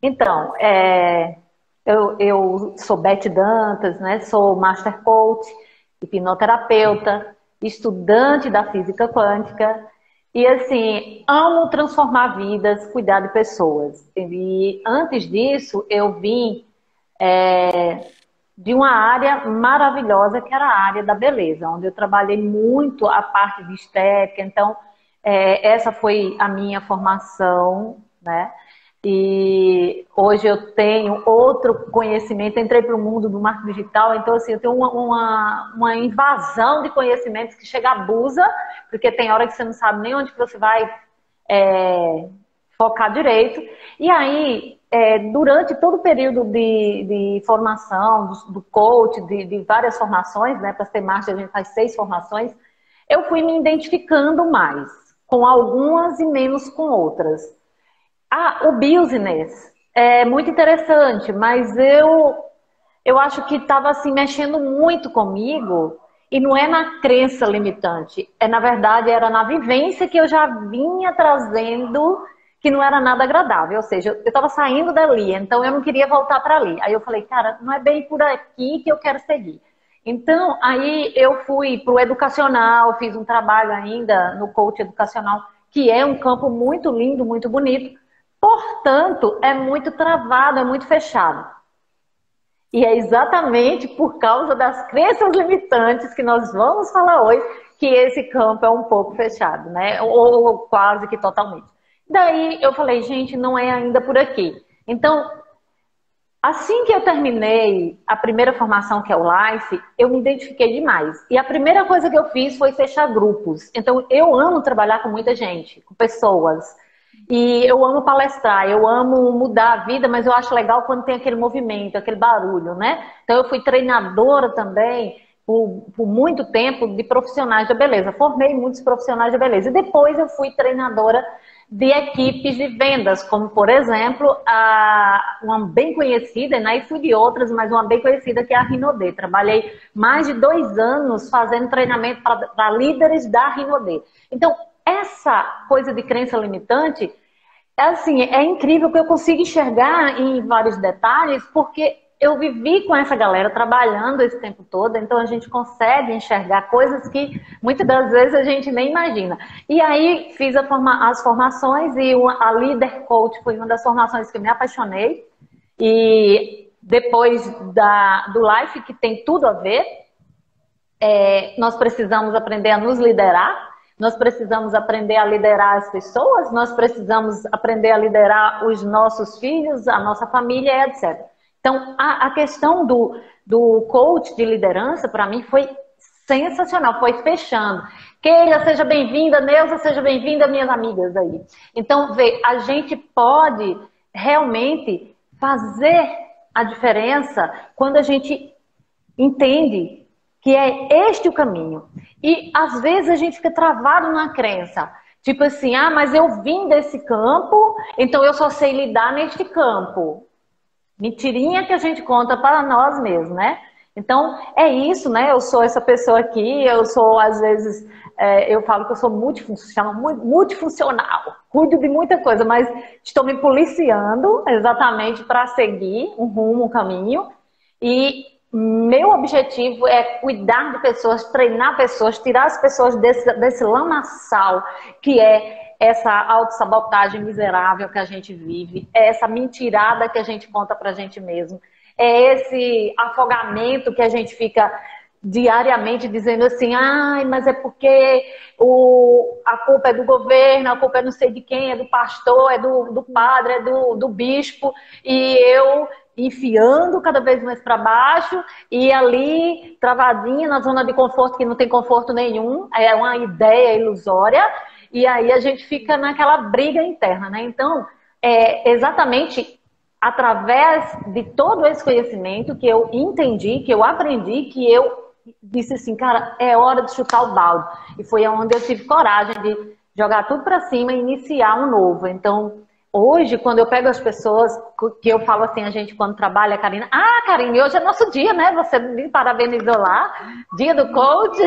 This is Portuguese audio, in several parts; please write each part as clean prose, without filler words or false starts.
Então, eu sou Beth Dantas, né? Sou Master Coach, hipnoterapeuta, estudante da física quântica e, assim, amo transformar vidas, cuidar de pessoas. E antes disso, eu vim de uma área maravilhosa, que era a área da beleza, onde eu trabalhei muito a parte de estética. Então, essa foi a minha formação, né? E hoje eu tenho outro conhecimento, entrei para o mundo do marketing digital, então assim, eu tenho uma invasão de conhecimentos que chega a abusa, porque tem hora que você não sabe nem onde que você vai focar direito. E aí, durante todo o período de formação, do coach, de várias formações, né, para ser master a gente faz 6 formações, eu fui me identificando mais com algumas e menos com outras. O business é muito interessante, mas eu acho que estava assim mexendo muito comigo e não é na crença limitante, na verdade era na vivência que eu já vinha trazendo que não era nada agradável, ou seja, eu estava saindo dali, então eu não queria voltar para ali. Aí eu falei, cara, não é bem por aqui que eu quero seguir. Então, aí eu fui para o educacional, fiz um trabalho ainda no coach educacional, que é um campo muito lindo, muito bonito. Portanto, é muito travado, é muito fechado. E é exatamente por causa das crenças limitantes que nós vamos falar hoje que esse campo é um pouco fechado, né? Ou quase que totalmente. Daí eu falei, gente, não é ainda por aqui. Então, assim que eu terminei a primeira formação, que é o Life, eu me identifiquei demais. E a primeira coisa que eu fiz foi fechar grupos. Então, eu amo trabalhar com muita gente, com pessoas. E eu amo palestrar, eu amo mudar a vida, mas eu acho legal quando tem aquele movimento, aquele barulho, né? Então, eu fui treinadora também, por muito tempo, de profissionais da beleza. Formei muitos profissionais da beleza. E depois eu fui treinadora de equipes de vendas, como, por exemplo, uma bem conhecida, né, e fui de outras, mas uma bem conhecida que é a Rinodê. Trabalhei mais de 2 anos fazendo treinamento para líderes da Rinodê. Então, essa coisa de crença limitante, assim, é incrível que eu consigo enxergar em vários detalhes, porque eu vivi com essa galera trabalhando esse tempo todo, então a gente consegue enxergar coisas que muitas das vezes a gente nem imagina. E aí fiz as formações e a Leader Coach foi uma das formações que eu me apaixonei. E depois do Life, que tem tudo a ver, nós precisamos aprender a nos liderar, nós precisamos aprender a liderar as pessoas, nós precisamos aprender a liderar os nossos filhos, a nossa família, etc. Então, a questão do coach de liderança, para mim, foi sensacional, foi fechando. Keila, seja bem-vinda, Neuza, seja bem-vinda, minhas amigas aí. Então, vê, a gente pode realmente fazer a diferença quando a gente entende que é este o caminho. E, às vezes, a gente fica travado na crença. Tipo assim, mas eu vim desse campo, então eu só sei lidar neste campo. Mentirinha que a gente conta para nós mesmos, né? Então, é isso, né? Eu sou essa pessoa aqui, eu sou, às vezes, eu falo que eu sou multifuncional, cuido de muita coisa, mas estou me policiando exatamente para seguir um rumo, um caminho. E meu objetivo é cuidar de pessoas, treinar pessoas, tirar as pessoas desse lamaçal que é essa autossabotagem miserável que a gente vive, é essa mentirada que a gente conta pra gente mesmo, é esse afogamento que a gente fica diariamente dizendo assim, mas é porque a culpa é do governo, a culpa é não sei de quem, é do pastor, é do padre, é do bispo, e eu enfiando cada vez mais para baixo e ali travadinha na zona de conforto que não tem conforto nenhum, é uma ideia ilusória. E aí a gente fica naquela briga interna, né? Então, exatamente através de todo esse conhecimento que eu entendi, que eu aprendi, que eu disse assim, cara, é hora de chutar o balde. E foi onde eu tive coragem de jogar tudo para cima e iniciar um novo. Então, hoje, quando eu pego as pessoas, que eu falo assim, a gente quando trabalha, Karina, Karine, hoje é nosso dia, né? Você me parabenizou lá, dia do coach.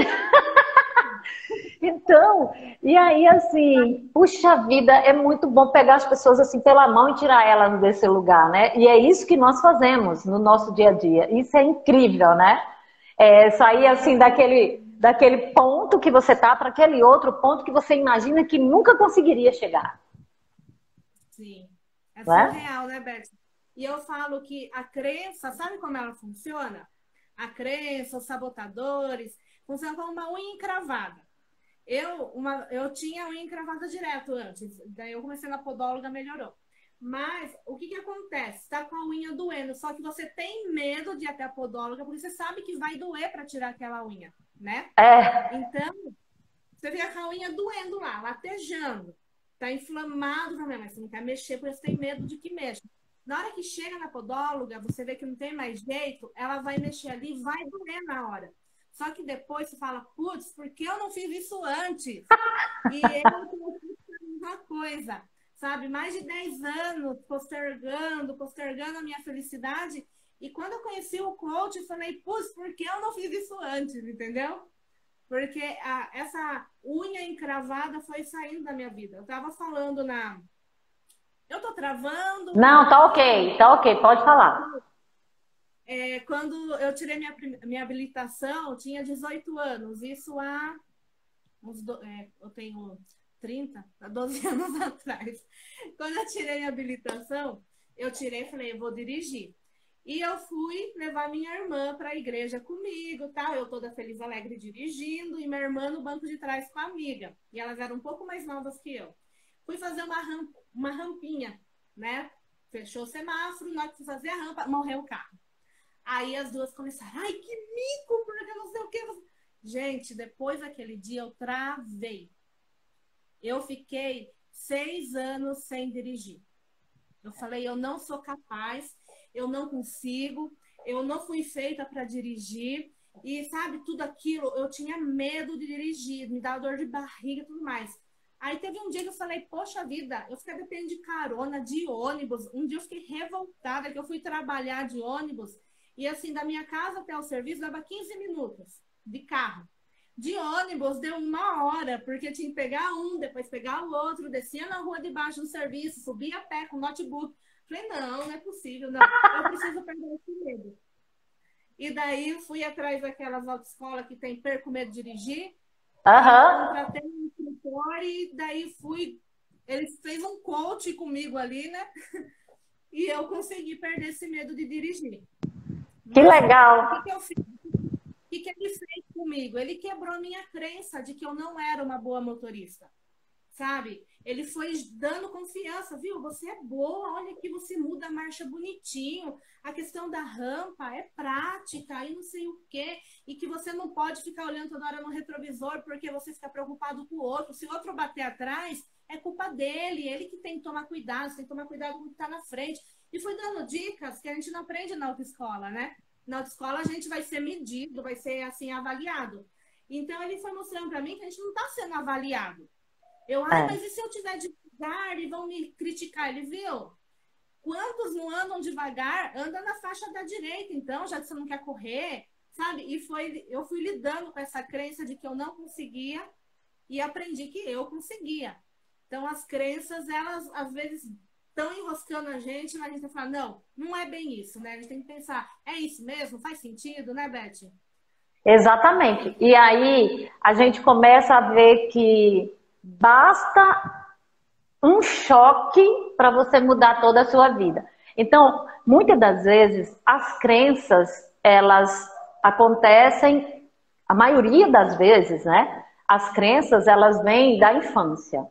Então, e aí assim, puxa vida, é muito bom pegar as pessoas assim pela mão e tirar elas desse lugar, né? E é isso que nós fazemos no nosso dia a dia. Isso é incrível, né? É sair assim daquele ponto que você tá para aquele outro ponto que você imagina que nunca conseguiria chegar, Sim. É né? surreal, né, Beth? E eu falo que a crença, sabe como ela funciona? A crença, os sabotadores, funciona como uma unha encravada. Eu tinha unha encravada direto antes, daí eu comecei na podóloga, melhorou. Mas o que que acontece? Está com a unha doendo, só que você tem medo de ir até a podóloga, porque você sabe que vai doer para tirar aquela unha, né? É, Então, você fica com a unha doendo lá, latejando. Tá inflamado também, mas você não quer mexer porque você tem medo de que mexa. Na hora que chega na podóloga, você vê que não tem mais jeito, ela vai mexer ali e vai doer na hora. Só que depois você fala, putz, por que eu não fiz isso antes? E eu fiz a mesma coisa, sabe? Mais de 10 anos postergando a minha felicidade. E quando eu conheci o coach, eu falei, putz, por que eu não fiz isso antes, entendeu? Porque essa unha encravada foi saindo da minha vida. Eu tava falando na. Eu tô travando, não, tá ok, pode falar. quando eu tirei minha habilitação, eu tinha 18 anos. Isso há eu tenho 30, há 12 anos atrás. Quando eu tirei a habilitação, eu tirei e falei, eu vou dirigir. E eu fui levar minha irmã para a igreja comigo, tal. Eu toda feliz, alegre dirigindo, e minha irmã no banco de trás com a amiga. E elas eram um pouco mais novas que eu. Fui fazer uma rampinha, né? Fechou o semáforo, na hora que fui fazer a rampa, morreu o carro. Aí as duas começaram, ai, que mico, porque não sei o quê. Gente, depois daquele dia eu travei. Eu fiquei 6 anos sem dirigir. Eu falei, eu não sou capaz, eu não consigo, eu não fui feita para dirigir. E sabe, tudo aquilo, eu tinha medo de dirigir, me dava dor de barriga e tudo mais. Aí teve um dia que eu falei, poxa vida, eu fiquei dependendo de carona, de ônibus. Um dia eu fiquei revoltada que eu fui trabalhar de ônibus e assim, da minha casa até o serviço dava 15 minutos de carro. De ônibus deu 1 hora, porque tinha que pegar um, depois pegar o outro, descia na rua debaixo do serviço, subia a pé com notebook. Falei, não, não é possível, não. Eu preciso perder esse medo. E daí fui atrás daquelas autoescolas que tem perco medo de dirigir e Aham, contratei um instrutor e daí fui. Ele fez um coach comigo ali, né? E eu consegui perder esse medo de dirigir. que Mas legal. o que, que eu fiz? O que, que ele fez comigo? Ele quebrou a minha crença de que eu não era uma boa motorista, sabe? Ele foi dando confiança, viu? Você é boa, olha que você muda a marcha bonitinho. A questão da rampa é prática e não sei o quê. E que você não pode ficar olhando toda hora no retrovisor porque você fica preocupado com o outro. Se o outro bater atrás, é culpa dele. Ele que tem que tomar cuidado, você tem que tomar cuidado com o que está na frente. E foi dando dicas que a gente não aprende na autoescola, né? Na autoescola a gente vai ser medido, vai ser assim avaliado. Então ele foi mostrando para mim que a gente não está sendo avaliado. Ai, É. mas e se eu tiver devagar e vão me criticar? Ele viu? Quantos não andam devagar? Anda na faixa da direita, então, já que você não quer correr, sabe? Eu fui lidando com essa crença de que eu não conseguia e aprendi que eu conseguia. Então, as crenças, elas às vezes estão enroscando a gente, mas a gente tem que falar, não, não é bem isso, né? A gente tem que pensar, é isso mesmo? Faz sentido, né, Beth? Exatamente. E aí a gente começa a ver que basta um choque para você mudar toda a sua vida. Então, muitas das vezes, as crenças, elas acontecem, a maioria das vezes, né? As crenças, elas vêm da infância.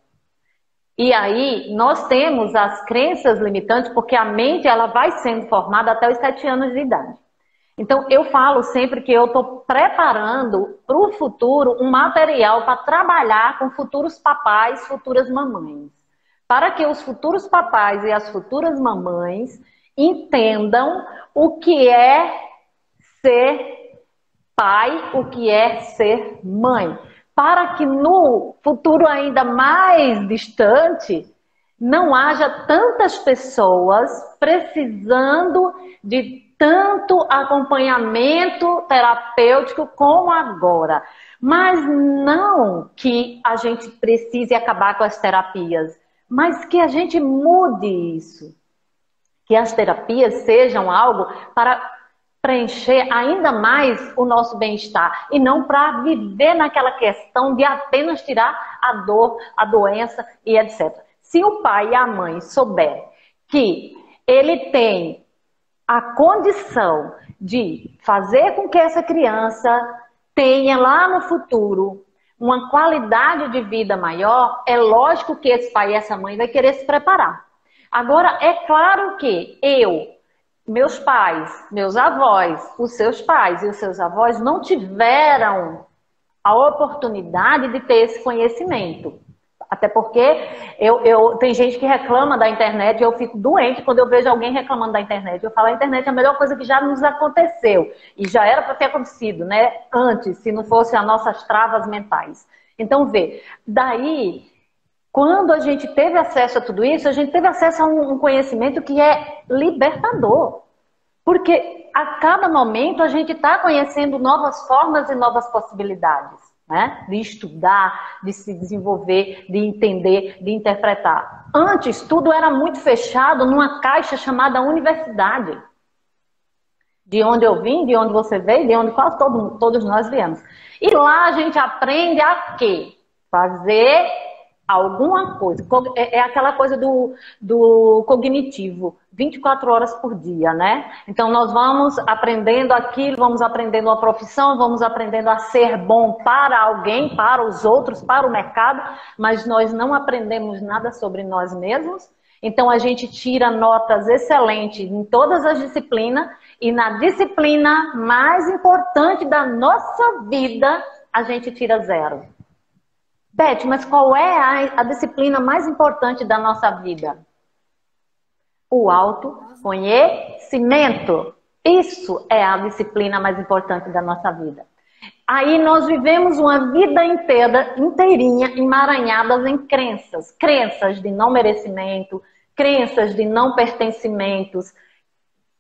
E aí, nós temos as crenças limitantes, porque a mente, ela vai sendo formada até os 7 anos de idade. Então, eu falo sempre que eu estou preparando para o futuro um material para trabalhar com futuros papais, futuras mamães. Para que os futuros papais e as futuras mamães entendam o que é ser pai, o que é ser mãe. Para que no futuro ainda mais distante, não haja tantas pessoas precisando de tanto acompanhamento terapêutico como agora. Mas não que a gente precise acabar com as terapias, mas que a gente mude isso. Que as terapias sejam algo para preencher ainda mais o nosso bem-estar e não para viver naquela questão de apenas tirar a dor, a doença e etc. Se o pai e a mãe souber que ele tem a condição de fazer com que essa criança tenha lá no futuro uma qualidade de vida maior, é lógico que esse pai e essa mãe vai querer se preparar. Agora, é claro que meus pais, meus avós, os seus pais e os seus avós não tiveram a oportunidade de ter esse conhecimento. Até porque tem gente que reclama da internet e eu fico doente quando eu vejo alguém reclamando da internet. Eu falo, a internet é a melhor coisa que já nos aconteceu. E já era para ter acontecido, né? Antes, se não fossem as nossas travas mentais. Então, daí, quando a gente teve acesso a tudo isso, a gente teve acesso a um conhecimento que é libertador. Porque a cada momento a gente está conhecendo novas formas e novas possibilidades. Né? De estudar, de se desenvolver, de entender, de interpretar. Antes, tudo era muito fechado numa caixa chamada universidade. De onde eu vim, de onde você veio, de onde quase todos nós viemos. E lá a gente aprende a quê? Fazer alguma coisa. É aquela coisa do cognitivo. 24 horas por dia, né? Então nós vamos aprendendo aquilo, vamos aprendendo uma profissão, vamos aprendendo a ser bom para alguém, para os outros, para o mercado, mas nós não aprendemos nada sobre nós mesmos. Então a gente tira notas excelentes em todas as disciplinas e na disciplina mais importante da nossa vida, a gente tira 0. Beth, mas qual é a disciplina mais importante da nossa vida? O autoconhecimento. Isso é a disciplina mais importante da nossa vida. Aí nós vivemos uma vida inteirinha emaranhadas em crenças. Crenças de não merecimento, crenças de não pertencimentos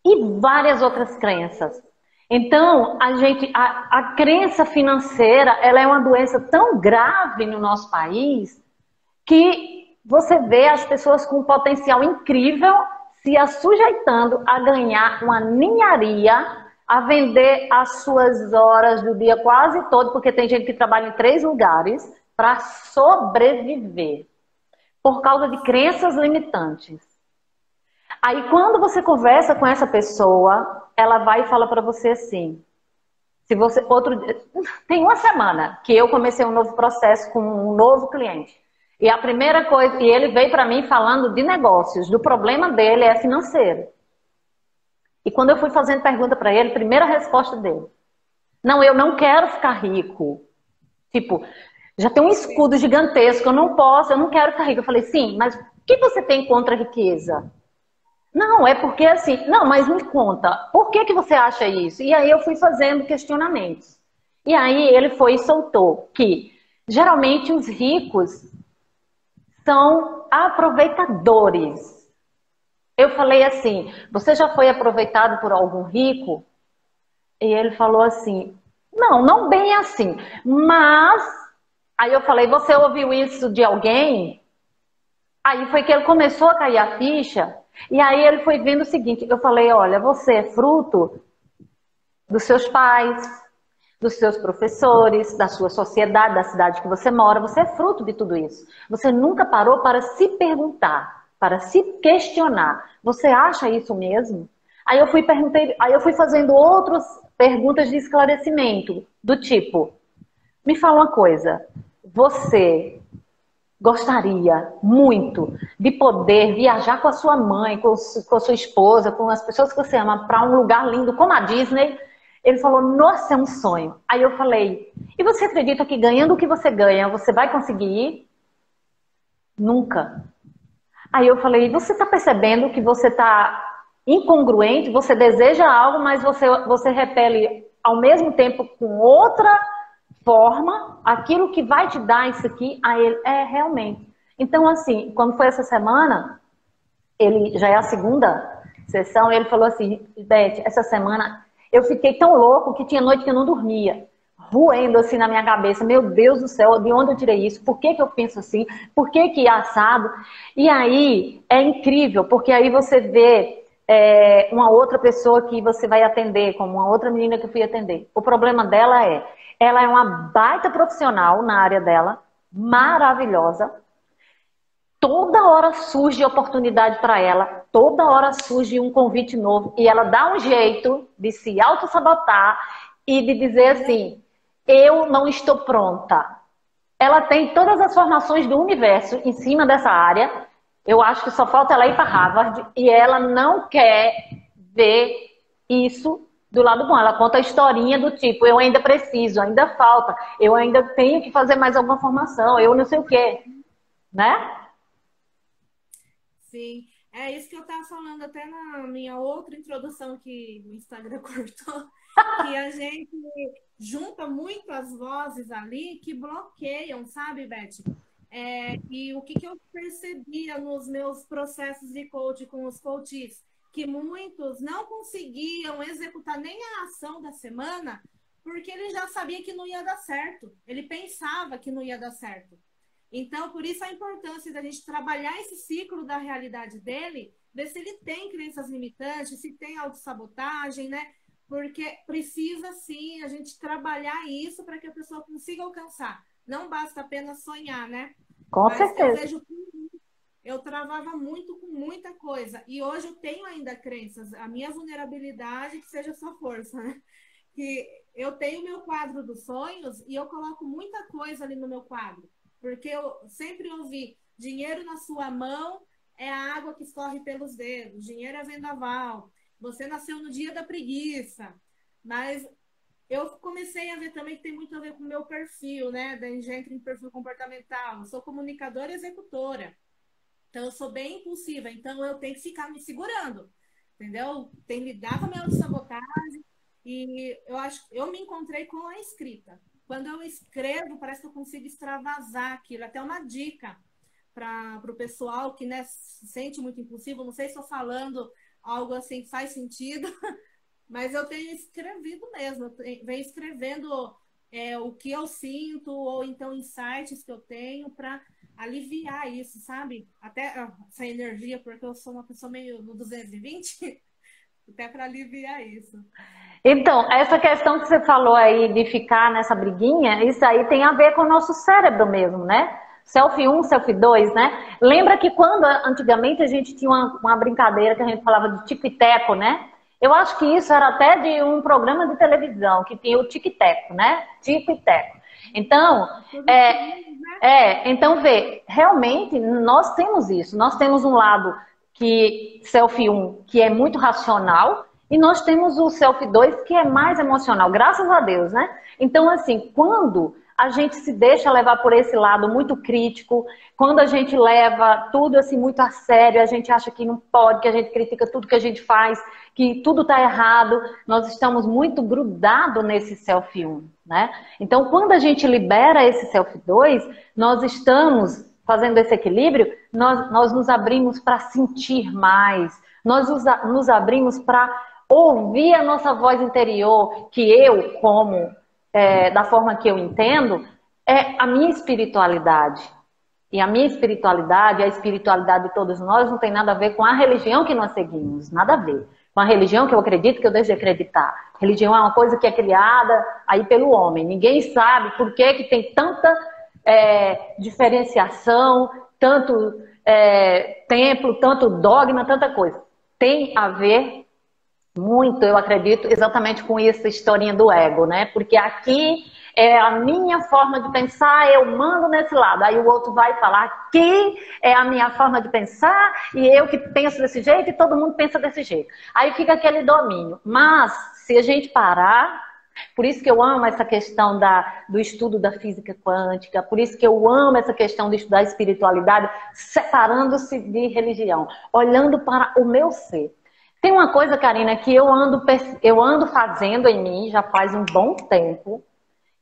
e várias outras crenças. Então, a crença financeira, ela é uma doença tão grave no nosso país que você vê as pessoas com um potencial incrível se assujeitando a ganhar uma ninharia, a vender as suas horas do dia quase todo, porque tem gente que trabalha em 3 lugares para sobreviver, por causa de crenças limitantes. Aí quando você conversa com essa pessoa, ela vai e fala para você assim, tem uma semana que eu comecei um novo processo com um novo cliente. E a primeira coisa, e ele veio para mim falando de negócios, do problema dele é financeiro. E quando eu fui fazendo pergunta para ele, primeira resposta dele: não, eu não quero ficar rico. Tipo, já tem um escudo gigantesco, eu não quero ficar rico. Eu falei, sim, mas o que você tem contra a riqueza? Não, é porque assim, não, mas me conta, por que você acha isso? E aí eu fui fazendo questionamentos. E aí ele foi e soltou que, geralmente, os ricos são aproveitadores. Eu falei assim, você já foi aproveitado por algum rico? E ele falou assim, não bem assim, mas... Aí eu falei, você ouviu isso de alguém? Aí foi que ele começou a cair a ficha, e aí ele foi vendo o seguinte, eu falei, olha, você é fruto dos seus pais, dos seus professores, da sua sociedade, da cidade que você mora, você é fruto de tudo isso. Você nunca parou para se perguntar, para se questionar. Você acha isso mesmo? Aí eu fui fazendo outras perguntas de esclarecimento, do tipo, me fala uma coisa, você gostaria muito de poder viajar com a sua mãe, com a sua esposa, com as pessoas que você ama, para um lugar lindo como a Disney? Ele falou, nossa, é um sonho. Aí eu falei, e você acredita que ganhando o que você ganha, você vai conseguir ir? Nunca. Aí eu falei, você está percebendo que você está incongruente, você deseja algo, mas você repele ao mesmo tempo com outra forma, aquilo que vai te dar isso aqui, a ele, realmente. Então assim, quando foi essa semana, ele já é a segunda sessão, e ele falou assim, Beth, essa semana eu fiquei tão louco que tinha noite que eu não dormia. Roendo assim na minha cabeça, meu Deus do céu, de onde eu tirei isso? Por que que eu penso assim? Por que que é assado? E aí é incrível, porque aí você vê uma outra pessoa que você vai atender, como uma outra menina que eu fui atender. O problema dela ela é uma baita profissional na área dela, maravilhosa. Toda hora surge oportunidade para ela, toda hora surge um convite novo e ela dá um jeito de se auto-sabotar e de dizer assim, eu não estou pronta. Ela tem todas as formações do universo em cima dessa área. Eu acho que só falta ela ir para Harvard e ela não quer ver isso do lado bom. Ela conta a historinha do tipo, eu ainda preciso, ainda falta, eu ainda tenho que fazer mais alguma formação, eu não sei o quê, né? Sim, é isso que eu estava falando até na minha outra introdução que o Instagram cortou, que a gente junta muitas vozes ali que bloqueiam, sabe, Beth? E o que eu percebia nos meus processos de coach com os coaches, que muitos não conseguiam executar nem a ação da semana, porque ele já sabia que não ia dar certo, ele pensava que não ia dar certo. Então, por isso a importância da gente trabalhar esse ciclo da realidade dele, ver se ele tem crenças limitantes, se tem autossabotagem, né? Porque precisa, sim, a gente trabalhar isso para que a pessoa consiga alcançar. Não basta apenas sonhar, né? Com Mas certeza. eu vejo que eu travava muito com muita coisa. E hoje eu tenho ainda crenças. A minha vulnerabilidade que seja sua força, né? Que eu tenho meu quadro dos sonhos e eu coloco muita coisa ali no meu quadro. Porque eu sempre ouvi, dinheiro na sua mão é a água que escorre pelos dedos, dinheiro é vendaval, você nasceu no dia da preguiça. Mas eu comecei a ver também que tem muito a ver com o meu perfil, né? Da entra em perfil comportamental. Eu sou comunicadora e executora. Então, eu sou bem impulsiva. Então, eu tenho que ficar me segurando, entendeu? Tem que lidar com a minha autossabotagem. E eu acho que eu me encontrei com a escrita. Quando eu escrevo, parece que eu consigo extravasar aquilo. Até uma dica para o pessoal que, né, se sente muito impulsivo. Não sei se estou falando algo assim que faz sentido, mas eu tenho escrevido mesmo. Eu venho escrevendo o que eu sinto ou então insights que eu tenho para aliviar isso, sabe? Até essa energia, porque eu sou uma pessoa meio no 220, até para aliviar isso. Então, essa questão que você falou aí de ficar nessa briguinha, isso aí tem a ver com o nosso cérebro mesmo, né? Selfie 1, selfie 2, né? Lembra que quando antigamente a gente tinha uma brincadeira que a gente falava de tico e teco, né? Eu acho que isso era até de um programa de televisão, que tinha o tic e teco, né? Tico e teco. Então, então vê, realmente nós temos isso. Nós temos um lado que, selfie 1, que é muito racional, e nós temos o selfie 2, que é mais emocional, graças a Deus, né? Então, assim, quando a gente se deixa levar por esse lado muito crítico, quando a gente leva tudo assim muito a sério, a gente acha que não pode, que a gente critica tudo que a gente faz, que tudo está errado, nós estamos muito grudados nesse selfie 1, né? Então, quando a gente libera esse selfie 2, nós estamos fazendo esse equilíbrio, nós nos abrimos para sentir mais, nós nos abrimos para ouvir a nossa voz interior, que eu, da forma que eu entendo, é a minha espiritualidade. E a minha espiritualidade, a espiritualidade de todos nós, não tem nada a ver com a religião que nós seguimos, nada a ver. Com a religião que eu acredito, que eu deixo de acreditar. Religião é uma coisa que é criada aí pelo homem. Ninguém sabe por que tem tanta diferenciação, tanto templo, tanto dogma, tanta coisa. Tem a ver muito, eu acredito, exatamente com essa historinha do ego, né? Porque aqui é a minha forma de pensar, eu mando nesse lado. Aí o outro vai falar, aqui é a minha forma de pensar, e eu que penso desse jeito, e todo mundo pensa desse jeito. Aí fica aquele domínio. Mas, se a gente parar, por isso que eu amo essa questão do estudo da física quântica, por isso que eu amo essa questão de estudar espiritualidade, separando-se de religião, olhando para o meu ser. Tem uma coisa, Karina, que eu ando fazendo em mim já faz um bom tempo,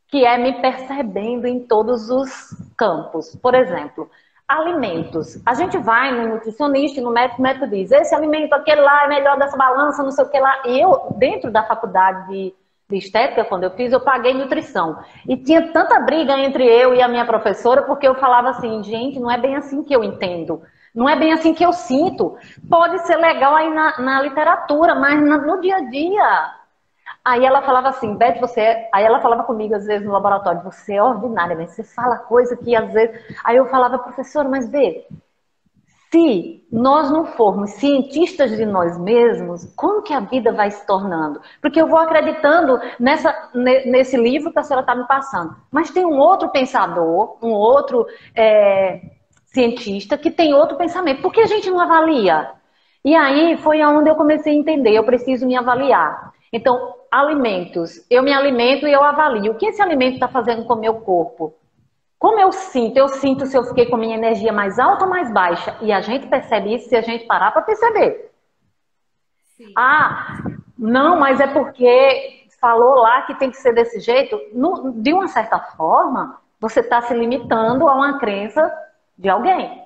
que é me percebendo em todos os campos. Por exemplo, Alimentos. A gente vai no nutricionista, no médico, o médico diz, esse alimento, aquele lá é melhor dessa balança, não sei o que lá. E eu, dentro da faculdade de estética, quando eu fiz, eu paguei nutrição. E tinha tanta briga entre eu e a minha professora, porque eu falava assim, gente, não é bem assim que eu entendo. Não é bem assim que eu sinto. Pode ser legal aí na literatura, mas no dia a dia. Aí ela falava assim, Beth, Aí ela falava comigo às vezes no laboratório, você é ordinária, mas você fala coisa que às vezes... Aí eu falava, professora, mas vê, se nós não formos cientistas de nós mesmos, como que a vida vai se tornando? Porque eu vou acreditando nesse livro que a senhora está me passando. Mas tem um outro pensador, um outro cientista que tem outro pensamento. Por que a gente não avalia? E aí foi onde eu comecei a entender, eu preciso me avaliar. Então, alimentos. Eu me alimento e eu avalio. O que esse alimento está fazendo com o meu corpo? Como eu sinto? Eu sinto se eu fiquei com minha energia mais alta ou mais baixa. E a gente percebe isso se a gente parar para perceber. Sim. Ah, não, mas é porque falou lá que tem que ser desse jeito. De uma certa forma, você está se limitando a uma crença de alguém.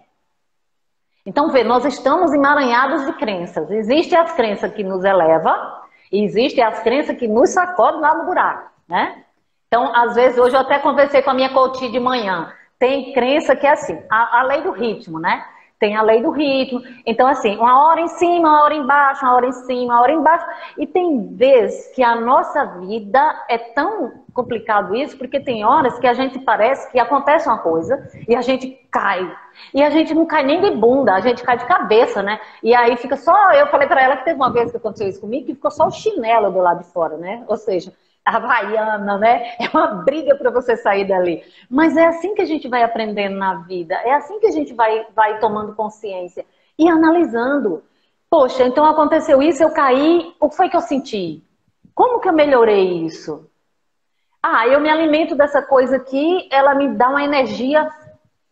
Então, vê, nós estamos emaranhados de crenças. Existem as crenças que nos elevam e existem as crenças que nos sacodem lá no buraco, né? Então, às vezes, hoje eu até conversei com a minha coach de manhã. Tem crença que é assim, a lei do ritmo, né? Tem a lei do ritmo. Então, assim, uma hora em cima, uma hora embaixo, uma hora em cima, uma hora embaixo. E tem vezes que a nossa vida é tão complicado isso, porque tem horas que a gente parece que acontece uma coisa e a gente cai. E a gente não cai nem de bunda, a gente cai de cabeça, né? E aí fica só... Eu falei pra ela que teve uma vez que aconteceu isso comigo, que ficou só o chinelo do lado de fora, né? Ou seja... havaiana, né? É uma briga para você sair dali. Mas é assim que a gente vai aprendendo na vida. É assim que a gente vai tomando consciência. E analisando. Poxa, então aconteceu isso, eu caí, o que foi que eu senti? Como que eu melhorei isso? Ah, eu me alimento dessa coisa aqui, ela me dá uma energia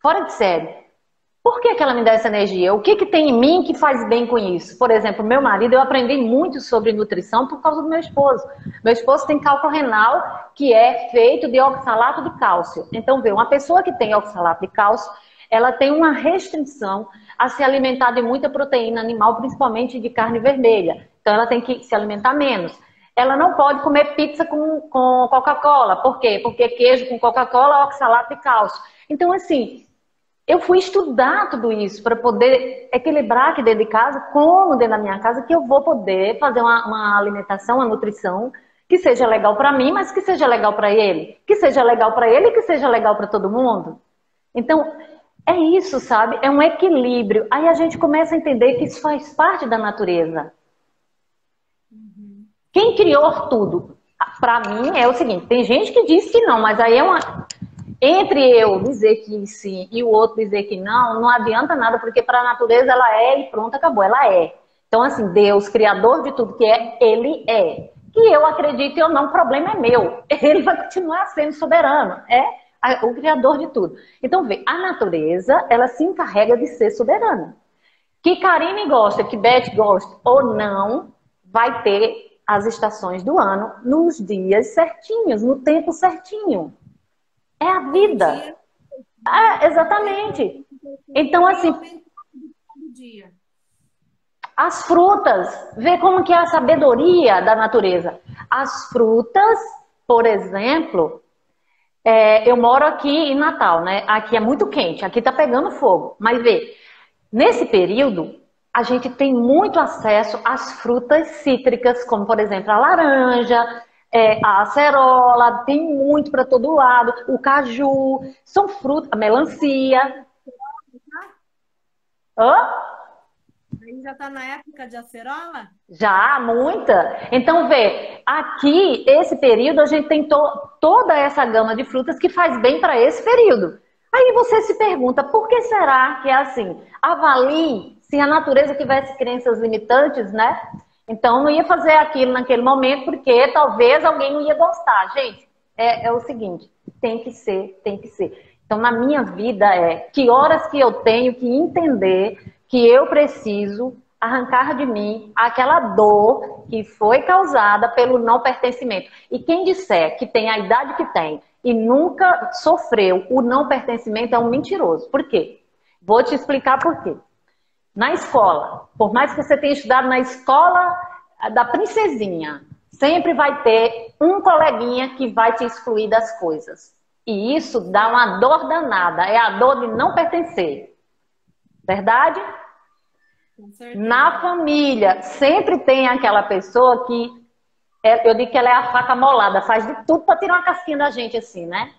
fora de série. Por que ela me dá essa energia? O que tem em mim que faz bem com isso? Por exemplo, meu marido, eu aprendi muito sobre nutrição por causa do meu esposo. Meu esposo tem cálculo renal, que é feito de oxalato de cálcio. Então, vê, uma pessoa que tem oxalato de cálcio, ela tem uma restrição a se alimentar de muita proteína animal, principalmente de carne vermelha. Então, ela tem que se alimentar menos. Ela não pode comer pizza com Coca-Cola. Por quê? Porque queijo com Coca-Cola é oxalato de cálcio. Então, assim... eu fui estudar tudo isso para poder equilibrar aqui dentro de casa, como dentro da minha casa, que eu vou poder fazer uma alimentação, uma nutrição que seja legal para mim, mas que seja legal para ele. Que seja legal para ele e que seja legal para todo mundo. Então, é isso, sabe? É um equilíbrio. Aí a gente começa a entender que isso faz parte da natureza. Quem criou tudo? Para mim é o seguinte, tem gente que diz que não, mas aí é uma... Entre eu dizer que sim e o outro dizer que não, não adianta nada, porque para a natureza ela é e pronto, acabou, ela é. Então, assim, Deus, criador de tudo que é, ele é. Que eu acredito ou não, o problema é meu. Ele vai continuar sendo soberano, é o criador de tudo. Então, vê, a natureza, ela se encarrega de ser soberana. Que Karine gosta, que Beth gosta ou não, vai ter as estações do ano nos dias certinhos, no tempo certinho. É a vida. É, exatamente. Então, assim, as frutas, vê como que é a sabedoria da natureza. As frutas, por exemplo, eu moro aqui em Natal, né? Aqui é muito quente, aqui tá pegando fogo. Mas vê, nesse período, a gente tem muito acesso às frutas cítricas, como por exemplo a laranja, a acerola, tem muito para todo lado, o caju, são frutas, a melancia. Hã? Aí já está na época de acerola? Já, muita. Então, vê, aqui, esse período, a gente tem toda essa gama de frutas que faz bem para esse período. Aí você se pergunta, por que será que é assim? Avalie se a natureza tivesse crenças limitantes, né? Então, não ia fazer aquilo naquele momento, porque talvez alguém não ia gostar. Gente, é o seguinte, tem que ser, tem que ser. Então, na minha vida que horas que eu tenho que entender que eu preciso arrancar de mim aquela dor que foi causada pelo não pertencimento. E quem disser que tem a idade que tem e nunca sofreu o não pertencimento é um mentiroso. Por quê? Vou te explicar por quê. Na escola, por mais que você tenha estudado na escola da princesinha, sempre vai ter um coleguinha que vai te excluir das coisas. E isso dá uma dor danada. É a dor de não pertencer. Verdade? Na família, sempre tem aquela pessoa que, eu digo que ela é a faca molada, faz de tudo para tirar uma casquinha da gente assim, né?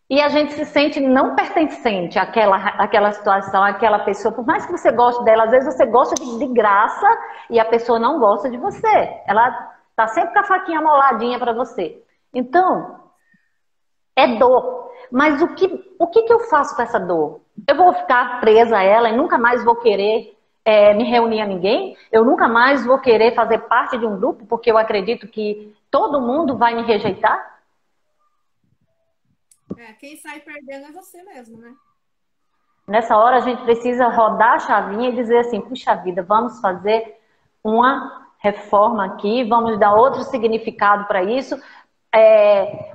E a gente se sente não pertencente àquela situação, àquela pessoa. Por mais que você goste dela, às vezes você gosta de graça e a pessoa não gosta de você. Ela tá sempre com a faquinha moladinha para você. Então, é dor. Mas o que eu faço com essa dor? Eu vou ficar presa a ela e nunca mais vou querer me reunir a ninguém? Eu nunca mais vou querer fazer parte de um grupo porque eu acredito que todo mundo vai me rejeitar? Quem sai perdendo é você mesmo, né? Nessa hora a gente precisa rodar a chavinha e dizer assim, puxa vida, vamos fazer uma reforma aqui, vamos dar outro significado para isso.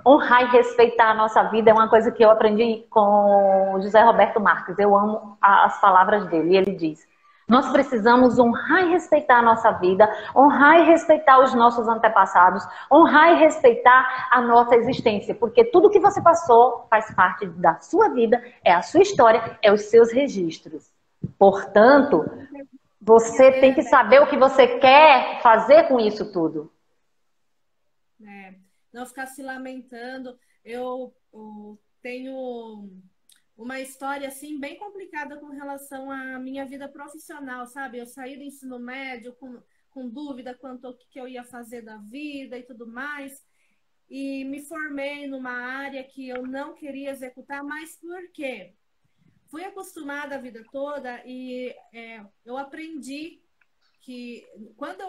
Honrar e respeitar a nossa vida é uma coisa que eu aprendi com o José Roberto Marques. Eu amo as palavras dele. Ele diz, nós precisamos honrar e respeitar a nossa vida, honrar e respeitar os nossos antepassados, honrar e respeitar a nossa existência, porque tudo que você passou faz parte da sua vida, é a sua história, é os seus registros. Portanto, você tem que saber o que você quer fazer com isso tudo. Não ficar se lamentando. Eu tenho uma história assim bem complicada com relação à minha vida profissional, sabe? Eu saí do ensino médio com dúvida quanto ao que eu ia fazer da vida e tudo mais, e me formei numa área que eu não queria executar, mas por quê? Fui acostumada a vida toda e eu aprendi que quando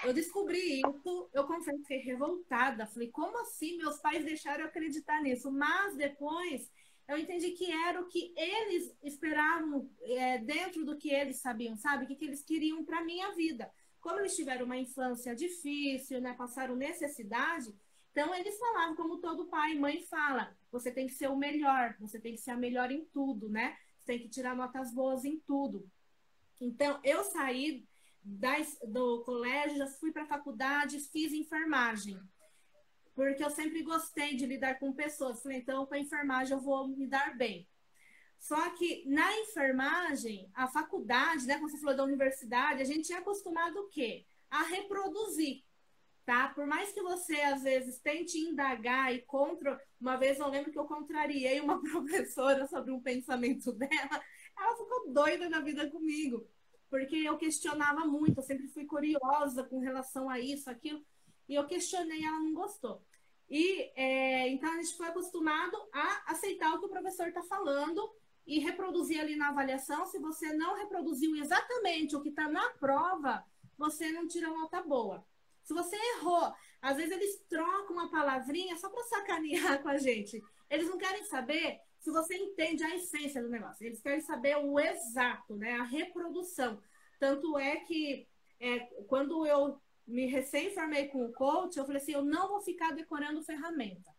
eu descobri isso, eu confesso que fiquei revoltada. Falei, como assim meus pais deixaram eu acreditar nisso? Mas depois eu entendi que era o que eles esperavam dentro do que eles sabiam, sabe? O que eles queriam para a minha vida. Como eles tiveram uma infância difícil, né? Passaram necessidade, então eles falavam, como todo pai e mãe fala, você tem que ser o melhor, você tem que ser a melhor em tudo, né? Você tem que tirar notas boas em tudo. Então, eu saí do colégio, já fui para a faculdade, fiz enfermagem. Porque eu sempre gostei de lidar com pessoas. Falei, então, com a enfermagem eu vou me dar bem. Só que na enfermagem, a faculdade, né, como você falou da universidade, a gente é acostumado o quê? A reproduzir, tá? Por mais que você, às vezes, tente indagar e contra... Uma vez eu lembro que eu contrariei uma professora sobre um pensamento dela, ela ficou doida na vida comigo, porque eu questionava muito, eu sempre fui curiosa com relação a isso, aquilo, e eu questionei e ela não gostou. E então a gente foi acostumado a aceitar o que o professor está falando e reproduzir ali na avaliação. Se você não reproduziu exatamente o que está na prova, você não tira nota boa. Se você errou, às vezes eles trocam uma palavrinha só para sacanear com a gente. Eles não querem saber se você entende a essência do negócio. Eles querem saber o exato, né? A reprodução. Tanto é que quando eu me recém-formei com o coach, eu falei assim, eu não vou ficar decorando ferramenta.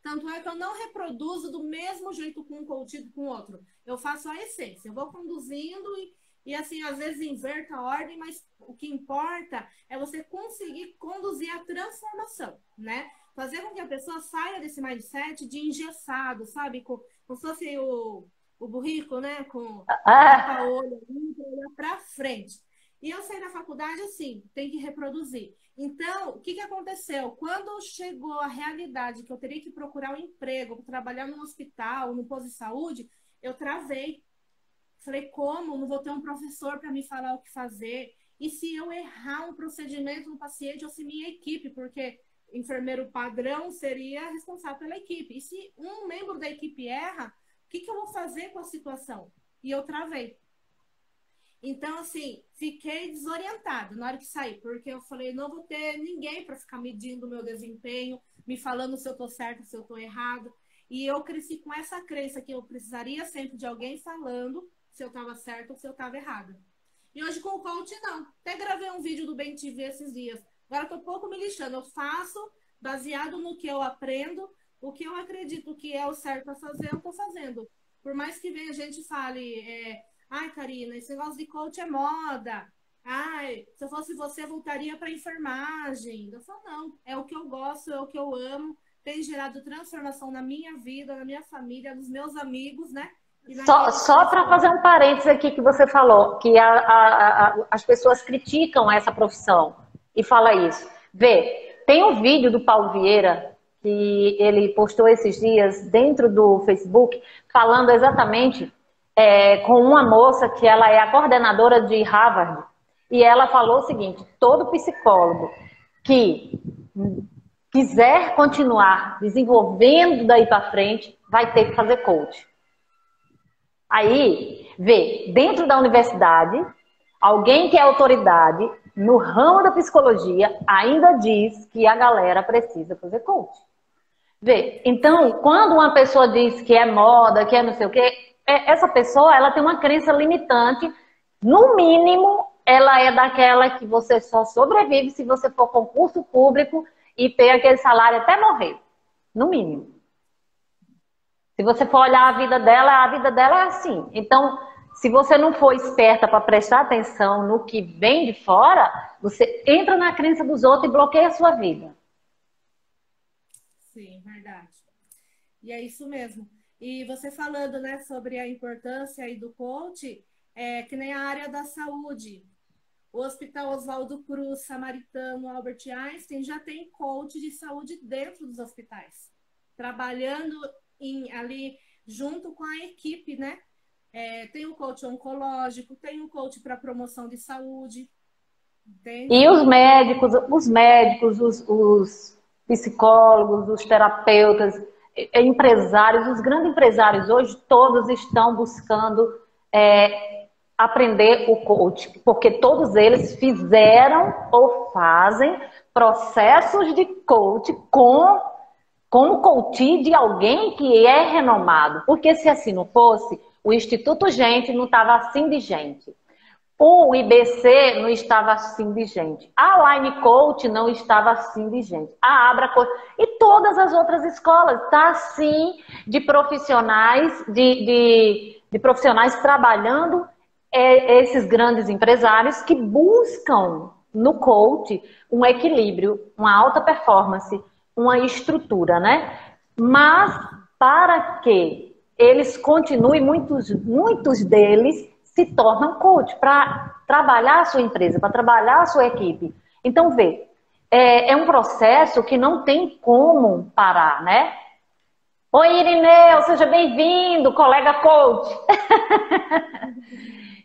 Tanto é que eu não reproduzo do mesmo jeito com um coach e com o outro. Eu faço a essência. Eu vou conduzindo e assim, às vezes inverto a ordem, mas o que importa é você conseguir conduzir a transformação, né? Fazer com que a pessoa saia desse mindset de engessado, sabe? Como se fosse o burrico, né? Com a olho para frente. E eu saí da faculdade assim, tem que reproduzir. Então, o que aconteceu? Quando chegou a realidade que eu teria que procurar um emprego, trabalhar num hospital, num posto de saúde, eu travei. Falei, como? Não vou ter um professor para me falar o que fazer? E se eu errar um procedimento no paciente, ou se minha equipe, porque enfermeiro padrão seria responsável pela equipe. E se um membro da equipe erra, o que eu vou fazer com a situação? E eu travei. Então, assim, fiquei desorientada na hora que saí, porque eu falei, não vou ter ninguém para ficar medindo o meu desempenho, me falando se eu estou certa, se eu estou errado. E eu cresci com essa crença que eu precisaria sempre de alguém falando se eu estava certa ou se eu estava errada. E hoje com o coach, não. Até gravei um vídeo do Bem TV esses dias. Agora estou um pouco me lixando. Eu faço baseado no que eu aprendo, o que eu acredito que é o certo a fazer, eu estou fazendo. Por mais que venha a gente fale... Ai, Karina, esse negócio de coach é moda. Ai, se eu fosse você, voltaria para enfermagem. Eu falo, não, é o que eu gosto, é o que eu amo. Tem gerado transformação na minha vida, na minha família, nos meus amigos, né? E naqueles que Só eu para estou. fazer um parênteses aqui que você falou, que as pessoas criticam essa profissão e fala isso. Vê, tem um vídeo do Paulo Vieira que ele postou esses dias dentro do Facebook, falando exatamente com uma moça que ela é a coordenadora de Harvard, e ela falou o seguinte: todo psicólogo que quiser continuar desenvolvendo daí para frente vai ter que fazer coach. Aí, vê, dentro da universidade, alguém que é autoridade no ramo da psicologia ainda diz que a galera precisa fazer coach. Vê, então, quando uma pessoa diz que é moda, que é não sei o quê, essa pessoa, ela tem uma crença limitante. No mínimo, ela é daquela que você só sobrevive se você for concurso público e ter aquele salário até morrer. No mínimo. Se você for olhar a vida dela é assim. Então, se você não for esperta para prestar atenção no que vem de fora, você entra na crença dos outros e bloqueia a sua vida. Sim, verdade. E é isso mesmo. E você falando, né, sobre a importância aí do coach, que nem a área da saúde. O Hospital Oswaldo Cruz, Samaritano, Albert Einstein já tem coach de saúde dentro dos hospitais, trabalhando ali junto com a equipe, né? Tem um coach oncológico, tem um coach para promoção de saúde, entende? E os médicos, os psicólogos, os terapeutas, empresários, os grandes empresários hoje, todos estão buscando aprender o coach, porque todos eles fizeram ou fazem processos de coach com o coach de alguém que é renomado. Porque se assim não fosse, o Instituto Gente não estava assim de gente. O IBC não estava assim de gente. A Line Coach não estava assim de gente. A Abra Coach e todas as outras escolas tá assim de profissionais, de profissionais trabalhando esses grandes empresários que buscam no coach um equilíbrio, uma alta performance, uma estrutura, né? Mas para que eles continuem, muitos deles se tornam coach para trabalhar a sua empresa, para trabalhar a sua equipe. Então, vê, é um processo que não tem como parar, né? Oi, Irineu, seja bem-vindo, colega coach.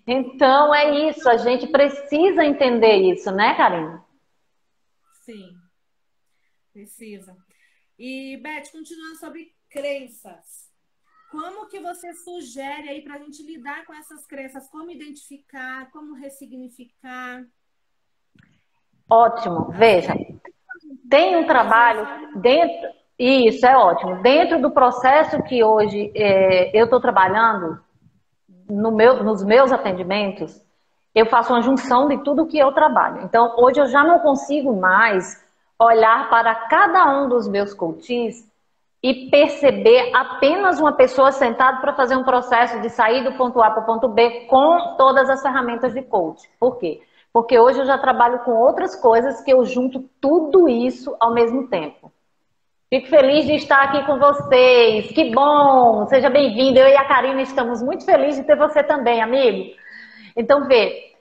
Então, é isso, a gente precisa entender isso, né, Karina? Sim, precisa. E, Beth, continuando sobre crenças. Como que você sugere aí para a gente lidar com essas crenças? Como identificar, como ressignificar? Ótimo, veja, tem um trabalho dentro, isso é ótimo, dentro do processo que hoje eu estou trabalhando, nos meus atendimentos, eu faço uma junção de tudo que eu trabalho. Então, hoje eu já não consigo mais olhar para cada um dos meus coaches e perceber apenas uma pessoa sentada para fazer um processo de sair do ponto A para o ponto B com todas as ferramentas de coach. Por quê? Porque hoje eu já trabalho com outras coisas que eu junto tudo isso ao mesmo tempo. Fico feliz de estar aqui com vocês. Que bom! Seja bem-vindo. Eu e a Karina estamos muito felizes de ter você também, amigo. Então, vê,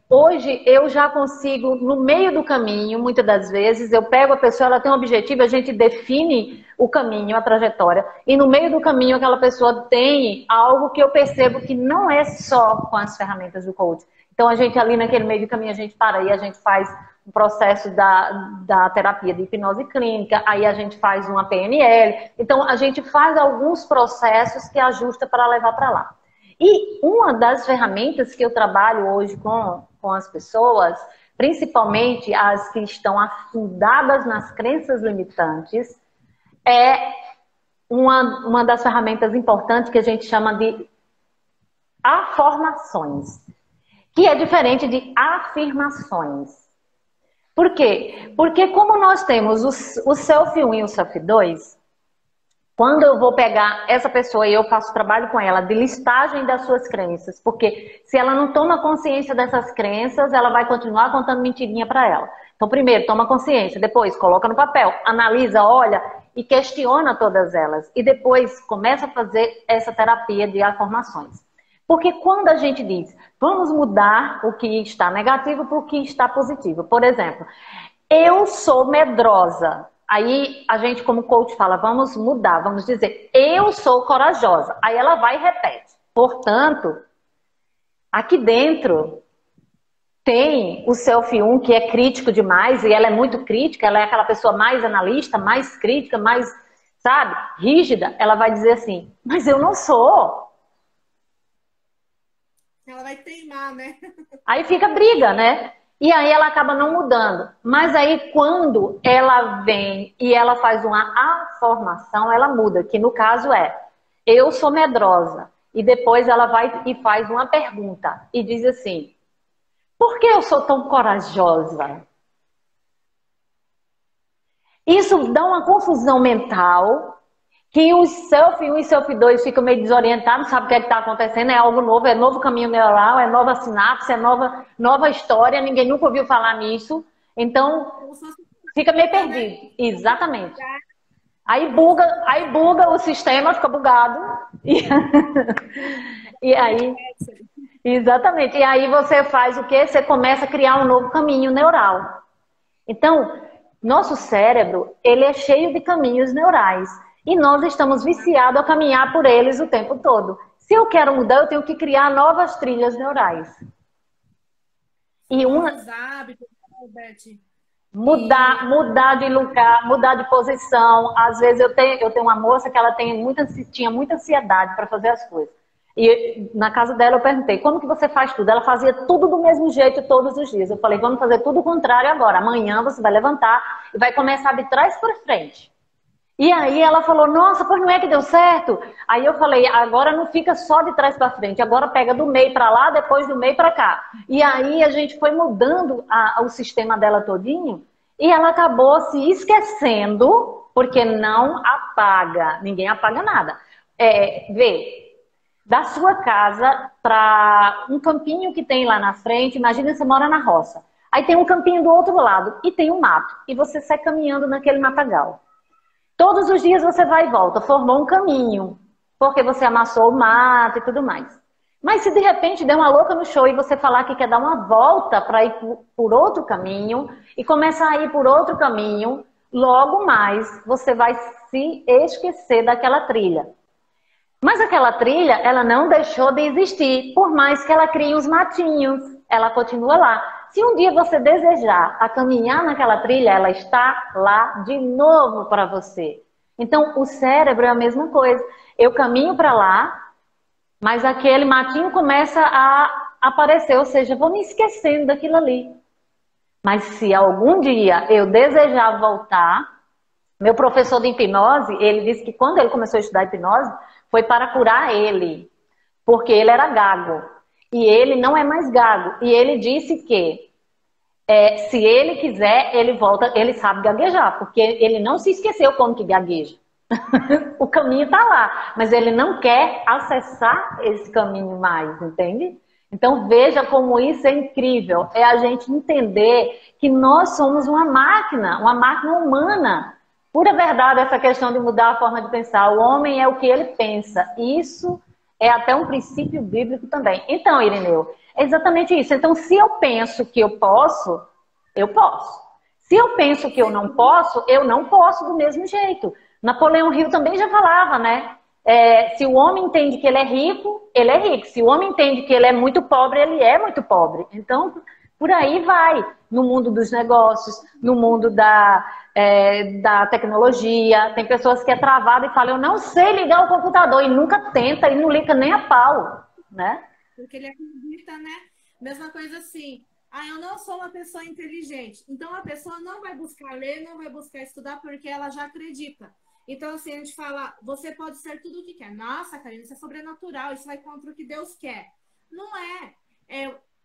hoje eu já consigo, no meio do caminho, muitas das vezes, eu pego a pessoa, ela tem um objetivo, a gente define o caminho, a trajetória, e no meio do caminho aquela pessoa tem algo que eu percebo que não é só com as ferramentas do coach. Então, a gente ali naquele meio do caminho, a gente para aí, a gente faz o processo da terapia de hipnose clínica, aí a gente faz uma PNL. Então, a gente faz alguns processos que ajusta para levar para lá. E uma das ferramentas que eu trabalho hoje com as pessoas, principalmente as que estão afundadas nas crenças limitantes, é uma das ferramentas importantes que a gente chama de afirmações, que é diferente de afirmações. Por quê? Porque como nós temos o Self 1 e o Self 2, Quando eu vou pegar essa pessoa e eu faço trabalho com ela de listagem das suas crenças, porque se ela não toma consciência dessas crenças, ela vai continuar contando mentirinha para ela. Então, primeiro, toma consciência, depois coloca no papel, analisa, olha e questiona todas elas. E depois começa a fazer essa terapia de afirmações. Porque quando a gente diz, vamos mudar o que está negativo para o que está positivo. Por exemplo, eu sou medrosa. Aí a gente, como coach, fala, vamos mudar, vamos dizer, eu sou corajosa. Aí ela vai e repete. Portanto, aqui dentro tem o Selfie 1, que é crítico demais, e ela é muito crítica, ela é aquela pessoa mais analista, mais crítica, mais, sabe, rígida. Ela vai dizer assim, mas eu não sou. Ela vai teimar, né? Aí fica briga, né? E aí ela acaba não mudando. Mas aí quando ela vem e ela faz uma afirmação, ela muda, que no caso é, eu sou medrosa. E depois ela vai e faz uma pergunta e diz assim, por que eu sou tão corajosa? Isso dá uma confusão mental, que os Selfie 1 e Selfie 2 ficam meio desorientados, não sabem o que é está acontecendo, é algo novo, é novo caminho neural, é nova sinapse, é nova história, ninguém nunca ouviu falar nisso, então fica meio perdido. Exatamente. Aí buga o sistema, fica bugado. E aí, exatamente. E aí você faz o quê? Você começa a criar um novo caminho neural. Então, nosso cérebro, ele é cheio de caminhos neurais. E nós estamos viciados a caminhar por eles o tempo todo. Se eu quero mudar, eu tenho que criar novas trilhas neurais. E Novos hábitos, Beth. Mudar de lugar, mudar de posição. Às vezes eu tenho uma moça que ela tinha muita ansiedade para fazer as coisas. E na casa dela eu perguntei, como que você faz tudo? Ela fazia tudo do mesmo jeito todos os dias. Eu falei, vamos fazer tudo o contrário agora. Amanhã você vai levantar e vai começar de trás para frente. E aí ela falou, nossa, pois não é que deu certo? Aí eu falei, agora não fica só de trás para frente, agora pega do meio para lá, depois do meio para cá. E aí a gente foi mudando o sistema dela todinho e ela acabou se esquecendo, porque não apaga, ninguém apaga nada. Vê, da sua casa para um campinho que tem lá na frente, imagina você mora na roça. Aí tem um campinho do outro lado e tem um mato. E você sai caminhando naquele matagal. Todos os dias você vai e volta, formou um caminho, porque você amassou o mato e tudo mais. Mas se de repente der uma louca no show e você falar que quer dar uma volta para ir por outro caminho e começar a ir por outro caminho, logo mais você vai se esquecer daquela trilha. Mas aquela trilha, ela não deixou de existir, por mais que ela crie os matinhos, ela continua lá. Se um dia você desejar a caminhar naquela trilha, ela está lá de novo para você. Então, o cérebro é a mesma coisa. Eu caminho para lá, mas aquele matinho começa a aparecer, ou seja, eu vou me esquecendo daquilo ali. Mas se algum dia eu desejar voltar, meu professor de hipnose, ele disse que quando ele começou a estudar hipnose, foi para curar ele, porque ele era gago. E ele não é mais gago. E ele disse que se ele quiser, ele volta, ele sabe gaguejar, porque ele não se esqueceu como que gagueja. O caminho está lá, mas ele não quer acessar esse caminho mais, entende? Então veja como isso é incrível. É a gente entender que nós somos uma máquina humana. Pura verdade essa questão de mudar a forma de pensar. O homem é o que ele pensa. Isso é até um princípio bíblico também. Então, Irineu, é exatamente isso. Então, se eu penso que eu posso, eu posso. Se eu penso que eu não posso do mesmo jeito. Napoleão Hill também já falava, né? Se o homem entende que ele é rico, ele é rico. Se o homem entende que ele é muito pobre, ele é muito pobre. Então, por aí vai. No mundo dos negócios, no mundo da tecnologia. Tem pessoas que é travada e falam, eu não sei ligar o computador. E nunca tenta e não liga nem a pau, né? Porque ele acredita, né? Mesma coisa assim. Eu não sou uma pessoa inteligente. Então, a pessoa não vai buscar ler, não vai buscar estudar, porque ela já acredita. Então, assim, a gente fala, você pode ser tudo o que quer. Nossa, Karina, isso é sobrenatural, isso vai contra o que Deus quer. Não é.